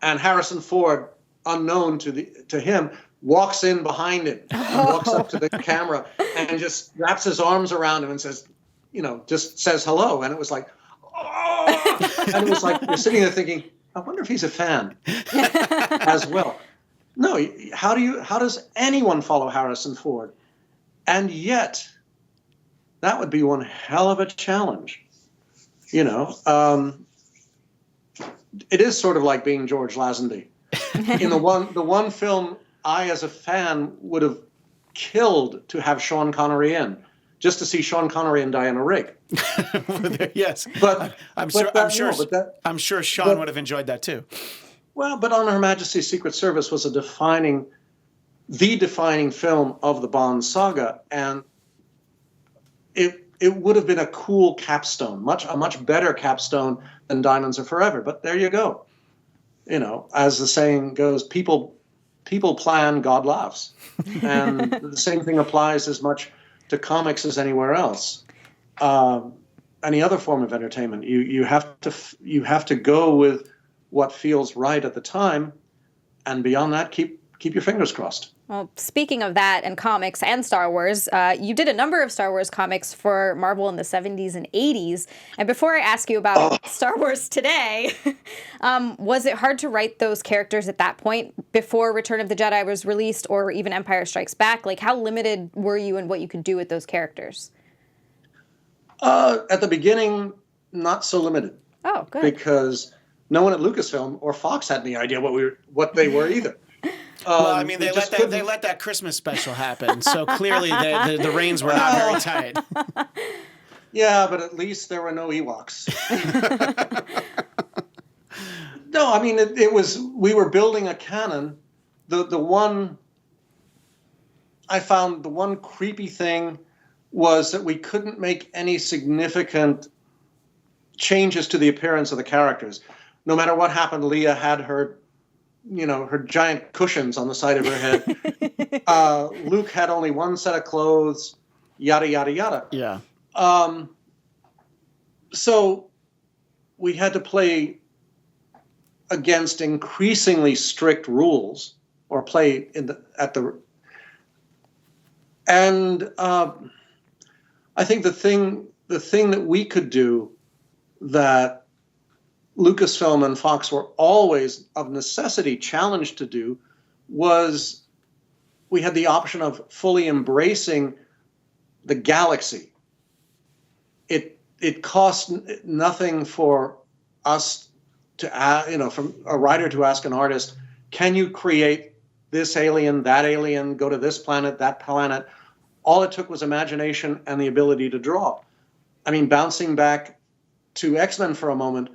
[SPEAKER 4] and Harrison Ford, unknown to him, walks in behind him, walks up to the camera, and just wraps his arms around him and says, just says hello. And it was like, oh! And it was like, you're sitting there thinking, I wonder if he's a fan as well. No, how does anyone follow Harrison Ford? And yet, that would be one hell of a challenge. it is sort of like being George Lazenby. In the one film, I as a fan would have killed to have Sean Connery in, just to see Sean Connery and Diana Rigg.
[SPEAKER 1] Yes,
[SPEAKER 4] but
[SPEAKER 1] I'm sure Sean
[SPEAKER 4] but,
[SPEAKER 1] would have enjoyed that too.
[SPEAKER 4] Well, but On Her Majesty's Secret Service was the defining film of the Bond saga, and it would have been a cool capstone, a much better capstone than Diamonds Are Forever. But there you go. You know, as the saying goes, people plan, God laughs, and the same thing applies as much to comics as anywhere else. Any other form of entertainment, you have to go with what feels right at the time, and beyond that, keep your fingers crossed.
[SPEAKER 3] Well, speaking of that and comics and Star Wars, you did a number of Star Wars comics for Marvel in the 70s and 80s. And before I ask you about Star Wars today, was it hard to write those characters at that point before Return of the Jedi was released, or even Empire Strikes Back? Like, how limited were you in what you could do with those characters?
[SPEAKER 4] At the beginning, not so limited.
[SPEAKER 3] Oh, good.
[SPEAKER 4] Because no one at Lucasfilm or Fox had any idea what they were either.
[SPEAKER 1] Well, I mean, they let that Christmas special happen, so clearly the reins were not very tight.
[SPEAKER 4] Yeah, but at least there were no Ewoks. No, I mean, we were building a canon. I found the one creepy thing was that we couldn't make any significant changes to the appearance of the characters. No matter what happened, Leia had her giant cushions on the side of her head. Luke had only one set of clothes, yada, yada, yada.
[SPEAKER 1] Yeah.
[SPEAKER 4] So we had to play against increasingly strict rules, or play and I think the thing that we could do that Lucasfilm and Fox were always of necessity challenged to do was we had the option of fully embracing the galaxy. It cost nothing for us to from a writer to ask an artist, can you create this alien, that alien, go to this planet, that planet? All it took was imagination and the ability to draw. I mean, bouncing back to X-Men for a moment,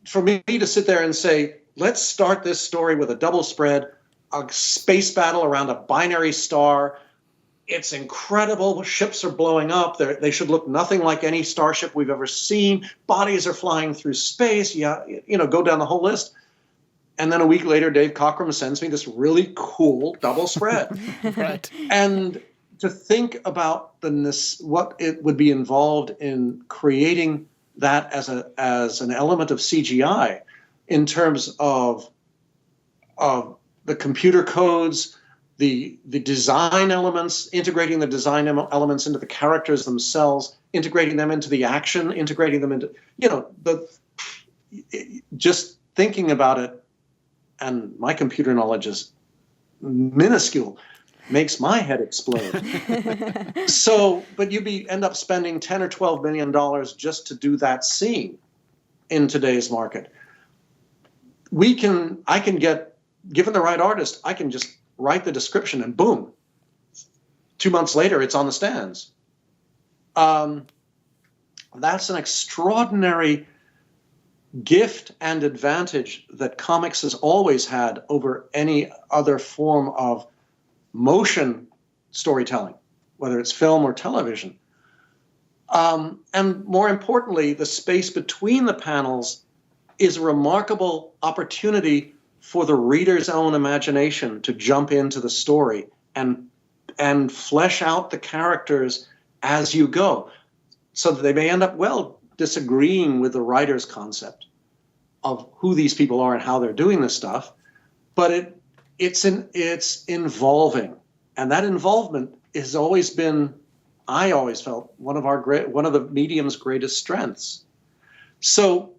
[SPEAKER 4] for me to sit there and say, let's start this story with a double spread, a space battle around a binary star. It's incredible. Ships are blowing up. They should look nothing like any starship we've ever seen. Bodies are flying through space. Yeah, go down the whole list. And then a week later, Dave Cockrum sends me this really cool double spread.
[SPEAKER 1] Right.
[SPEAKER 4] And to think about what it would be involved in creating that as an element of CGI, in terms of the computer codes, the design elements, integrating the design elements into the characters themselves, integrating them into the action, integrating them into just thinking about it. And my computer knowledge is minuscule, makes my head explode. But you end up spending $10 or $12 million just to do that scene in today's market. I can get, given the right artist, I can just write the description and boom, 2 months later, it's on the stands. That's an extraordinary gift and advantage that comics has always had over any other form of motion storytelling, whether it's film or television. And more importantly, the space between the panels is a remarkable opportunity for the reader's own imagination to jump into the story and flesh out the characters as you go, so that they may end up disagreeing with the writer's concept of who these people are and how they're doing this stuff, but it's involving, and that involvement has always been, I always felt, one of the medium's greatest strengths. So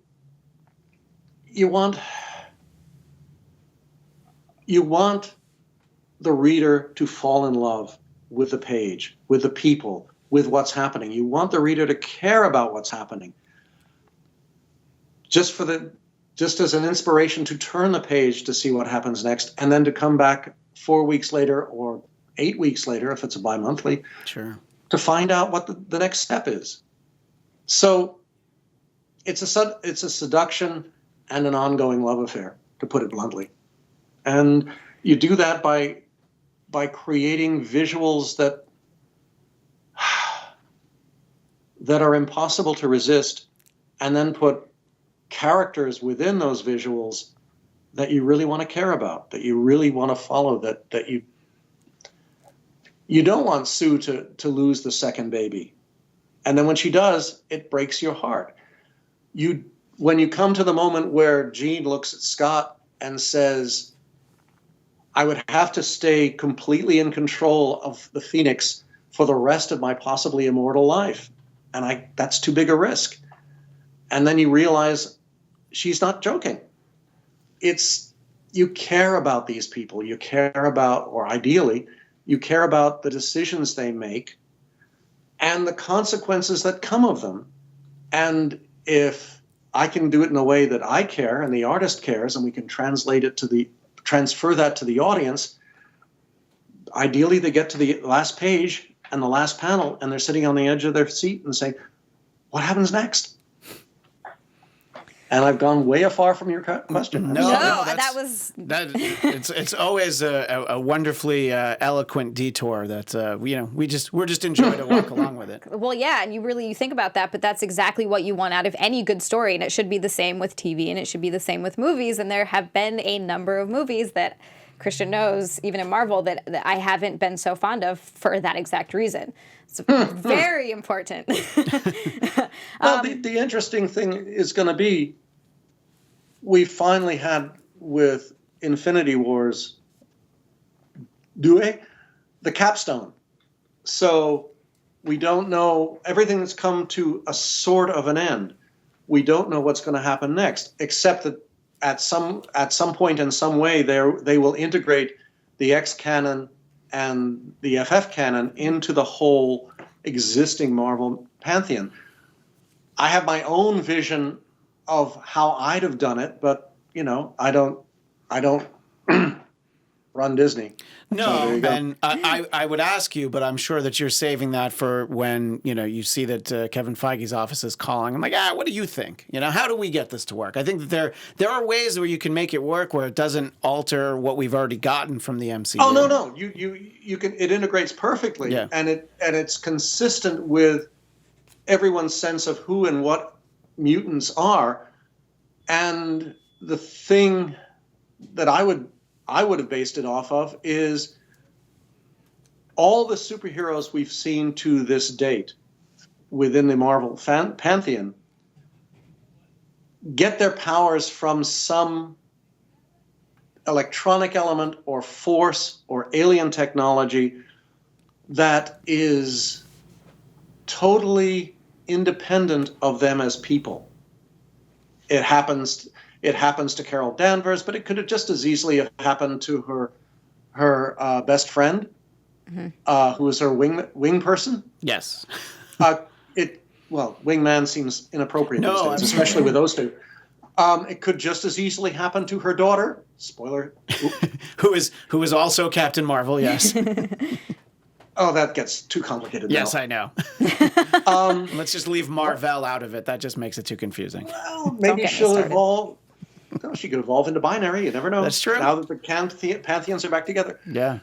[SPEAKER 4] you want the reader to fall in love with the page, with the people, with what's happening. You want the reader to care about what's happening. just as an inspiration to turn the page to see what happens next, and then to come back 4 weeks later or 8 weeks later, if it's a bi-monthly,
[SPEAKER 1] Sure.
[SPEAKER 4] to find out what the next step is. So it's a seduction and an ongoing love affair, to put it bluntly. And you do that by creating visuals that are impossible to resist, and then put characters within those visuals that you really want to care about, that you really want to follow, that you don't want Sue to lose the second baby. And then when she does, it breaks your heart. When you come to the moment where Jean looks at Scott and says, I would have to stay completely in control of the Phoenix for the rest of my possibly immortal life, and that's too big a risk. And then you realize she's not joking. You care about these people. You care about, or ideally, you care about the decisions they make and the consequences that come of them. And if I can do it in a way that I care and the artist cares, and we can transfer that to the audience, ideally they get to the last page and the last panel, and they're sitting on the edge of their seat and saying, what happens next? And I've gone way afar from your question.
[SPEAKER 1] No,
[SPEAKER 3] It's
[SPEAKER 1] always a wonderfully eloquent detour that we're just enjoying to walk along with it.
[SPEAKER 3] Well, yeah, and you think about that, but that's exactly what you want out of any good story, and it should be the same with TV, and it should be the same with movies. And there have been a number of movies that Christian knows, even in Marvel, that I haven't been so fond of for that exact reason. It's very important.
[SPEAKER 4] Well, the interesting thing is going to be, we finally had with Infinity Wars the capstone. So we don't know, everything that's come to a sort of an end. We don't know what's going to happen next, except that at some point in some way they will integrate the X canon and the FF canon into the whole existing Marvel pantheon. I have my own vision of how I'd have done it, but I don't run Disney.
[SPEAKER 1] No,
[SPEAKER 4] so
[SPEAKER 1] and I would ask you, but I'm sure that you're saving that for when you see that Kevin Feige's office is calling. I'm like, what do you think? How do we get this to work? I think that there are ways where you can make it work where it doesn't alter what we've already gotten from the MCU.
[SPEAKER 4] Oh no, you can. It integrates perfectly,
[SPEAKER 1] yeah.
[SPEAKER 4] and it's consistent with everyone's sense of who and what mutants are. And the thing that I would have based it off of is all the superheroes we've seen to this date within the Marvel pantheon get their powers from some electronic element or force or alien technology that is totally independent of them as people. It happens to Carol Danvers, but it could have just as easily have happened to her best friend, who was her wing person.
[SPEAKER 1] Yes.
[SPEAKER 4] Wingman seems inappropriate these days, especially with those two. It could just as easily happen to her daughter. Spoiler.
[SPEAKER 1] who is also Captain Marvel. Yes.
[SPEAKER 4] Oh, that gets too complicated now.
[SPEAKER 1] Yes, I know. Let's just leave Marvel out of it. That just makes it too confusing.
[SPEAKER 4] Well, maybe she'll evolve. No, she could evolve into binary. You never know.
[SPEAKER 1] That's true.
[SPEAKER 4] Now that the pantheons are back together.
[SPEAKER 1] Yeah.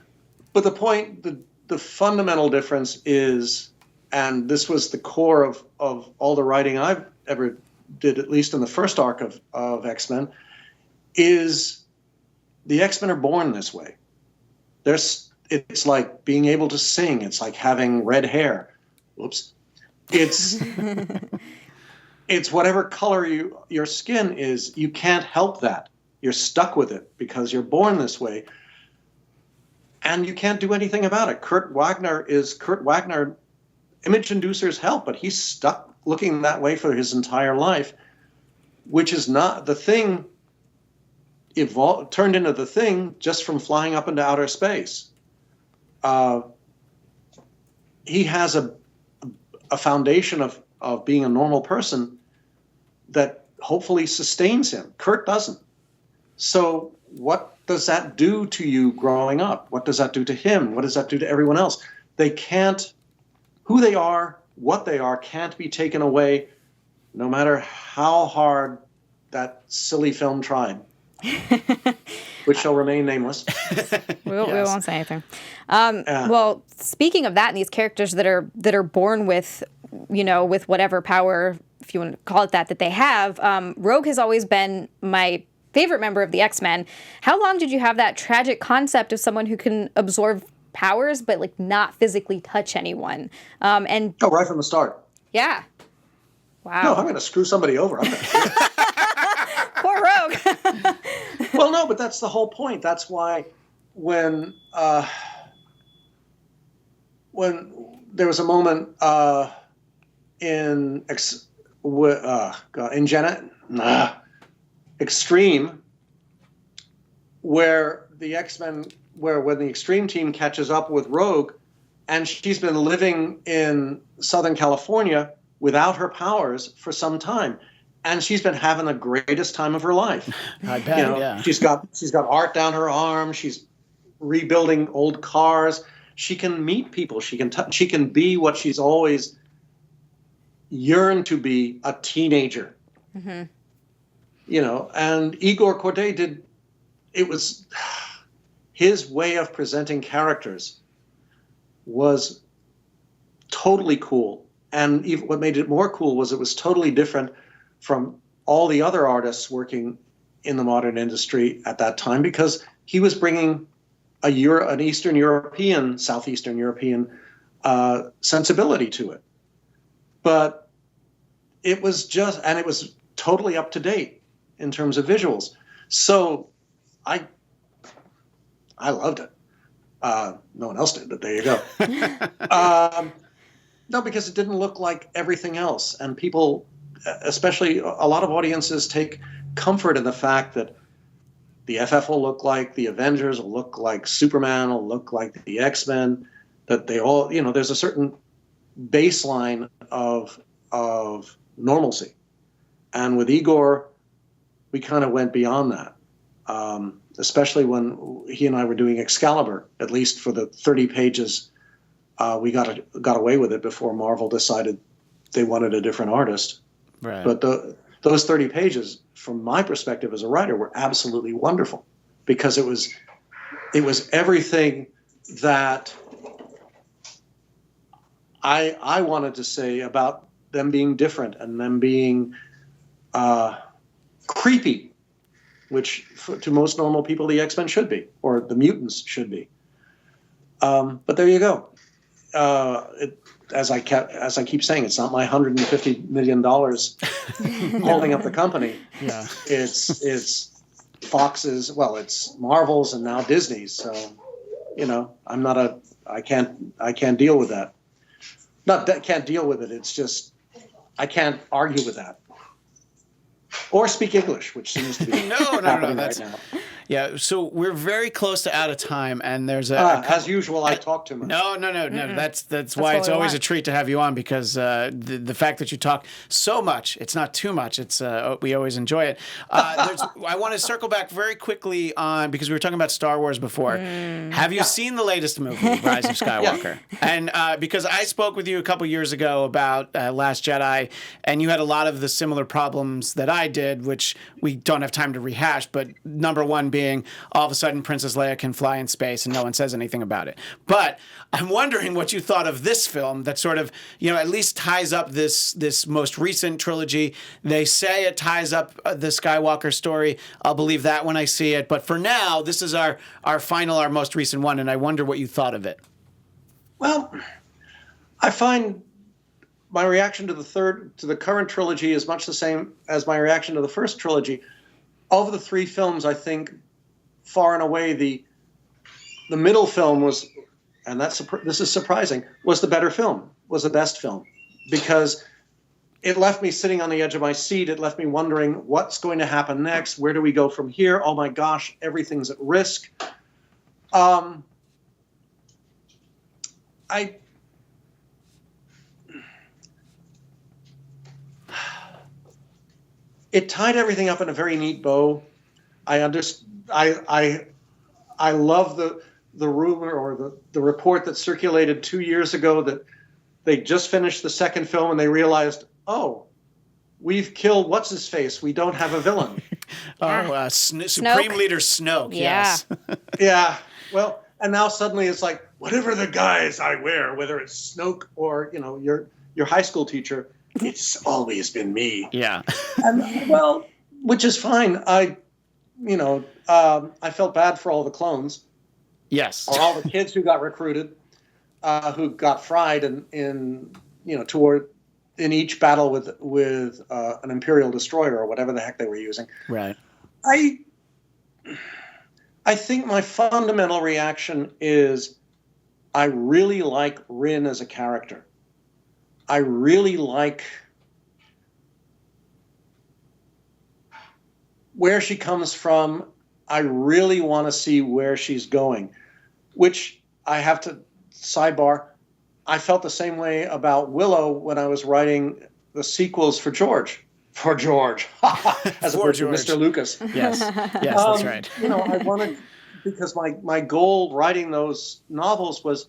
[SPEAKER 4] But the point, the fundamental difference is, and this was the core of all the writing I've ever did, at least in the first arc of X-Men, is the X-Men are born this way. It's like being able to sing. It's like having red hair. Whoops. It's whatever color your skin is. You can't help that. You're stuck with it because you're born this way. And you can't do anything about it. Kurt Wagner. Image inducers help, but he's stuck looking that way for his entire life, which is not the Thing. Turned into the Thing just from flying up into outer space. He has a foundation of being a normal person that hopefully sustains him. Kurt doesn't. So what does that do to you growing up? What does that do to him? What does that do to everyone else? They can't, who they are, what they are, can't be taken away, no matter how hard that silly film tried, which shall remain nameless.
[SPEAKER 3] We won't say anything. Well, speaking of that, and these characters that are born with, with whatever power, if you want to call it that they have, Rogue has always been my favorite member of the X-Men. How long did you have that tragic concept of someone who can absorb powers but like not physically touch anyone? Right
[SPEAKER 4] from the start.
[SPEAKER 3] Yeah. Wow.
[SPEAKER 4] No, I'm going to screw somebody over.
[SPEAKER 3] Poor Rogue.
[SPEAKER 4] Well, no, but that's the whole point. That's why when there was a moment in Extreme, where the X-Men, when the Extreme team catches up with Rogue, and she's been living in Southern California without her powers for some time, and she's been having the greatest time of her life.
[SPEAKER 1] I bet, yeah.
[SPEAKER 4] She's got art down her arm. She's rebuilding old cars. She can meet people. She can be what she's always yearned to be, a teenager. Mm-hmm. And Igor Corday it was his way of presenting characters was totally cool. And even what made it more cool was it was totally different from all the other artists working in the modern industry at that time, because he was bringing an Eastern European, Southeastern European sensibility to it. But it was totally up to date in terms of visuals. So I loved it. No one else did, but there you go. No, because it didn't look like everything else. And people, especially a lot of audiences, take comfort in the fact that the FF will look like the Avengers, will look like Superman, will look like the X-Men, that they all, there's a certain baseline of normalcy. And with Igor, we kind of went beyond that, especially when he and I were doing Excalibur, at least for the 30 pages. We got away with it before Marvel decided they wanted a different artist.
[SPEAKER 1] Right.
[SPEAKER 4] But those 30 pages, from my perspective as a writer, were absolutely wonderful, because it was everything that I wanted to say about them being different and them being creepy, which to most normal people the X-Men should be, or the mutants should be. But there you go. As I keep saying, it's not my $150 million holding up the company. Yeah. It's Fox's, it's Marvel's and now Disney's. So, I can't deal with that. Not that can't deal with it. It's just, I can't argue with that. Or speak English, which seems to be happening right now.
[SPEAKER 1] Yeah, so we're very close to out of time, and there's
[SPEAKER 4] as usual, I talk too much.
[SPEAKER 1] No. That's why it's always a treat to have you on, because the fact that you talk so much, it's not too much. It's we always enjoy it. I want to circle back very quickly on, because we were talking about Star Wars before. Have you seen the latest movie, Rise of Skywalker? Yeah. And because I spoke with you a couple years ago about Last Jedi, and you had a lot of the similar problems that I did, which we don't have time to rehash. But number one being, all of a sudden Princess Leia can fly in space and no one says anything about it. But I'm wondering what you thought of this film that sort of, at least ties up this most recent trilogy. They say it ties up the Skywalker story. I'll believe that when I see it. But for now, this is our most recent one, and I wonder what you thought of it.
[SPEAKER 4] Well, I find my reaction to the current trilogy is much the same as my reaction to the first trilogy. Of the three films, I think far and away the middle film was, and this is surprising, was the better film, was the best film, because it left me sitting on the edge of my seat. It left me wondering what's going to happen next. Where do we go from here? Oh my gosh, everything's at risk. it tied everything up in a very neat bow. I love the rumor or the report that circulated 2 years ago that they just finished the second film and they realized, oh, we've killed what's-his-face. We don't have a villain.
[SPEAKER 1] Supreme Leader Snoke, yes.
[SPEAKER 4] Yeah. Well, and now suddenly it's like, whatever the guise I wear, whether it's Snoke or, your high school teacher, it's always been me.
[SPEAKER 1] Yeah.
[SPEAKER 4] And, well, which is fine. I felt bad for all the clones.
[SPEAKER 1] Yes.
[SPEAKER 4] Or all the kids who got recruited, who got fried in each battle with an Imperial destroyer or whatever the heck they were using.
[SPEAKER 1] Right.
[SPEAKER 4] I think my fundamental reaction is I really like Rin as a character. I really like where she comes from. I really want to see where she's going, which I have to sidebar. I felt the same way about Willow when I was writing the sequels for George. For George. As opposed to Mr. Lucas.
[SPEAKER 1] Yes. Yes, that's right.
[SPEAKER 4] I wanted, because my goal writing those novels was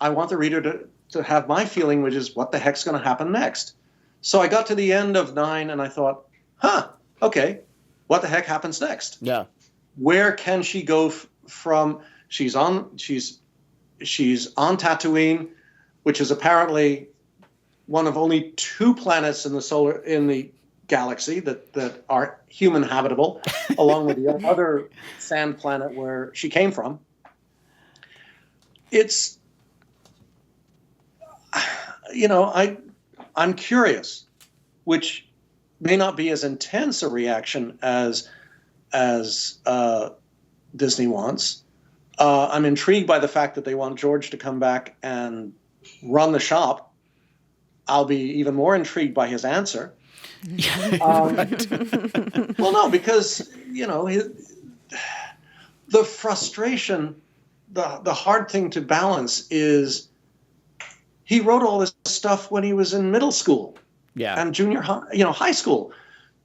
[SPEAKER 4] I want the reader to have my feeling, which is what the heck's going to happen next. So I got to the end of 9 and I thought, okay, what the heck happens next?
[SPEAKER 1] Yeah.
[SPEAKER 4] Where can she go from? She's on Tatooine, which is apparently one of only 2 planets in the galaxy that are human habitable, along with the other sand planet where she came from. It's, I'm curious, which may not be as intense a reaction as Disney wants. I'm intrigued by the fact that they want George to come back and run the shop. I'll be even more intrigued by his answer. Well, no, because, the frustration, the hard thing to balance is he wrote all this stuff when he was in middle school and junior high, high school.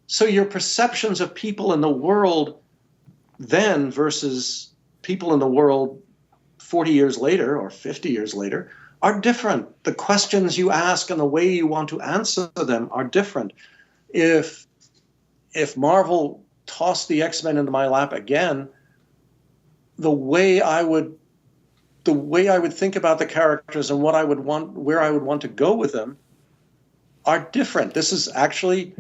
[SPEAKER 4] So your perceptions of people in the world then versus people in the world 40 years later or 50 years later are different. The questions you ask and the way you want to answer them are different. If Marvel tossed the X-Men into my lap again, the way I would think about the characters and where I would want to go with them are different. This is actually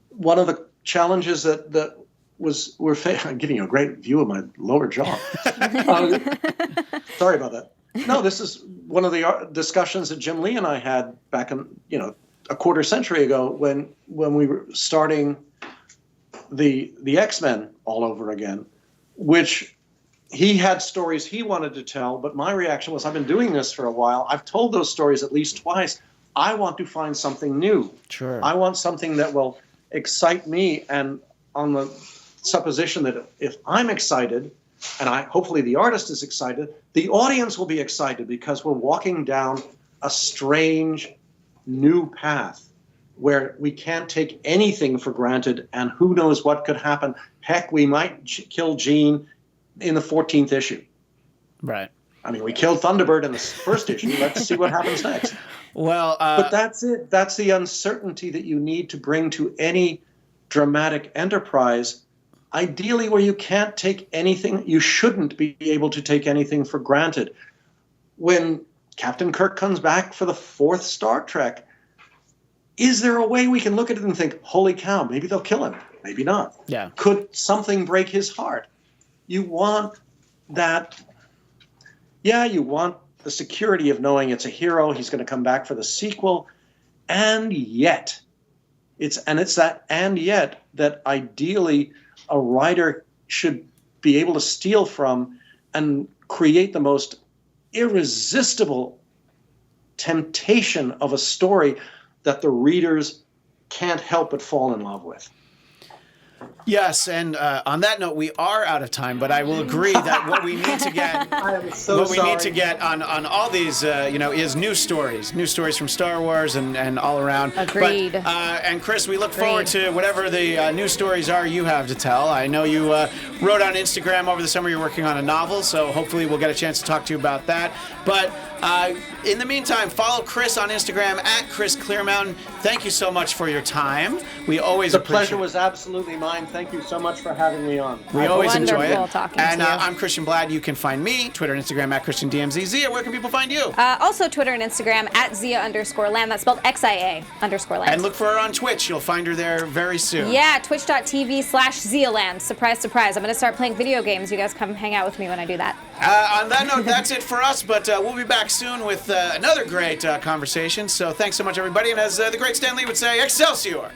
[SPEAKER 4] one of the challenges that I'm giving you a great view of my lower jaw. Sorry about that. No, this is one of the discussions that Jim Lee and I had back in, a quarter century ago when we were starting the X-Men all over again, which he had stories he wanted to tell, but my reaction was, I've been doing this for a while. I've told those stories at least twice. I want to find something new.
[SPEAKER 1] Sure.
[SPEAKER 4] I want something that will excite me, and on the supposition that if I'm excited, and hopefully the artist is excited, the audience will be excited because we're walking down a strange new path where we can't take anything for granted, and who knows what could happen. Heck, we might kill Jean in the 14th issue.
[SPEAKER 1] Right.
[SPEAKER 4] I mean, we killed Thunderbird in the first issue. Let's see what happens next.
[SPEAKER 1] Well,
[SPEAKER 4] but that's it. That's the uncertainty that you need to bring to any dramatic enterprise. Ideally, where you can't take anything, you shouldn't be able to take anything for granted. When Captain Kirk comes back for the 4th Star Trek, is there a way we can look at it and think, holy cow, maybe they'll kill him, maybe not?
[SPEAKER 1] Yeah.
[SPEAKER 4] Could something break his heart? You want that. Yeah, you want the security of knowing it's a hero, he's going to come back for the sequel, and yet, it's that ideally a writer should be able to steal from and create the most irresistible temptation of a story that the readers can't help but fall in love with.
[SPEAKER 1] Yes, and on that note, we are out of time. But I will agree that what we need to get,
[SPEAKER 4] I am so
[SPEAKER 1] what
[SPEAKER 4] sorry.
[SPEAKER 1] we need to get on all these, is news stories from Star Wars and all around.
[SPEAKER 3] Agreed.
[SPEAKER 1] But, and Chris, we look forward to whatever the news stories are you have to tell. I know you wrote on Instagram over the summer you're working on a novel, so hopefully we'll get a chance to talk to you about that. But in the meantime, follow Chris on Instagram at Chris Claremont. Thank you so much for your time. We always
[SPEAKER 4] The
[SPEAKER 1] appreciate
[SPEAKER 4] pleasure was absolutely mine. Thank you so much for having me on.
[SPEAKER 1] We always enjoy
[SPEAKER 3] Wonderful
[SPEAKER 1] it.
[SPEAKER 3] talking to
[SPEAKER 1] And
[SPEAKER 3] you.
[SPEAKER 1] I'm Christian Bladt. You can find me, Twitter and Instagram at ChristianDMZZ. Where can people find you?
[SPEAKER 3] Also Twitter and Instagram at Zia_Land. That's spelled XIA_Land.
[SPEAKER 1] And look for her on Twitch. You'll find her there very soon.
[SPEAKER 3] Yeah, twitch.tv/Zialand. Surprise, surprise. I'm going to start playing video games. You guys come hang out with me when I do that.
[SPEAKER 1] On that note, that's it for us, but we'll be back soon with another great conversation. So thanks so much, everybody. And as the great Stan Lee would say, Excelsior!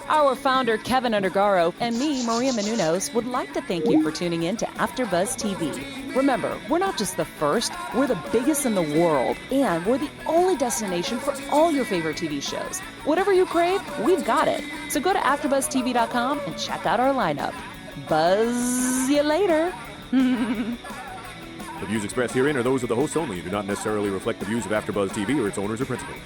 [SPEAKER 2] Our founder, Keven Undergaro, and me, Maria Menounos, would like to thank you for tuning in to AfterBuzz TV. Remember, we're not just the first, we're the biggest in the world, and we're the only destination for all your favorite TV shows. Whatever you crave, we've got it. So go to AfterBuzzTV.com and check out our lineup. Buzz you later.
[SPEAKER 5] The views expressed herein are those of the hosts only and do not necessarily reflect the views of AfterBuzz TV or its owners or principals.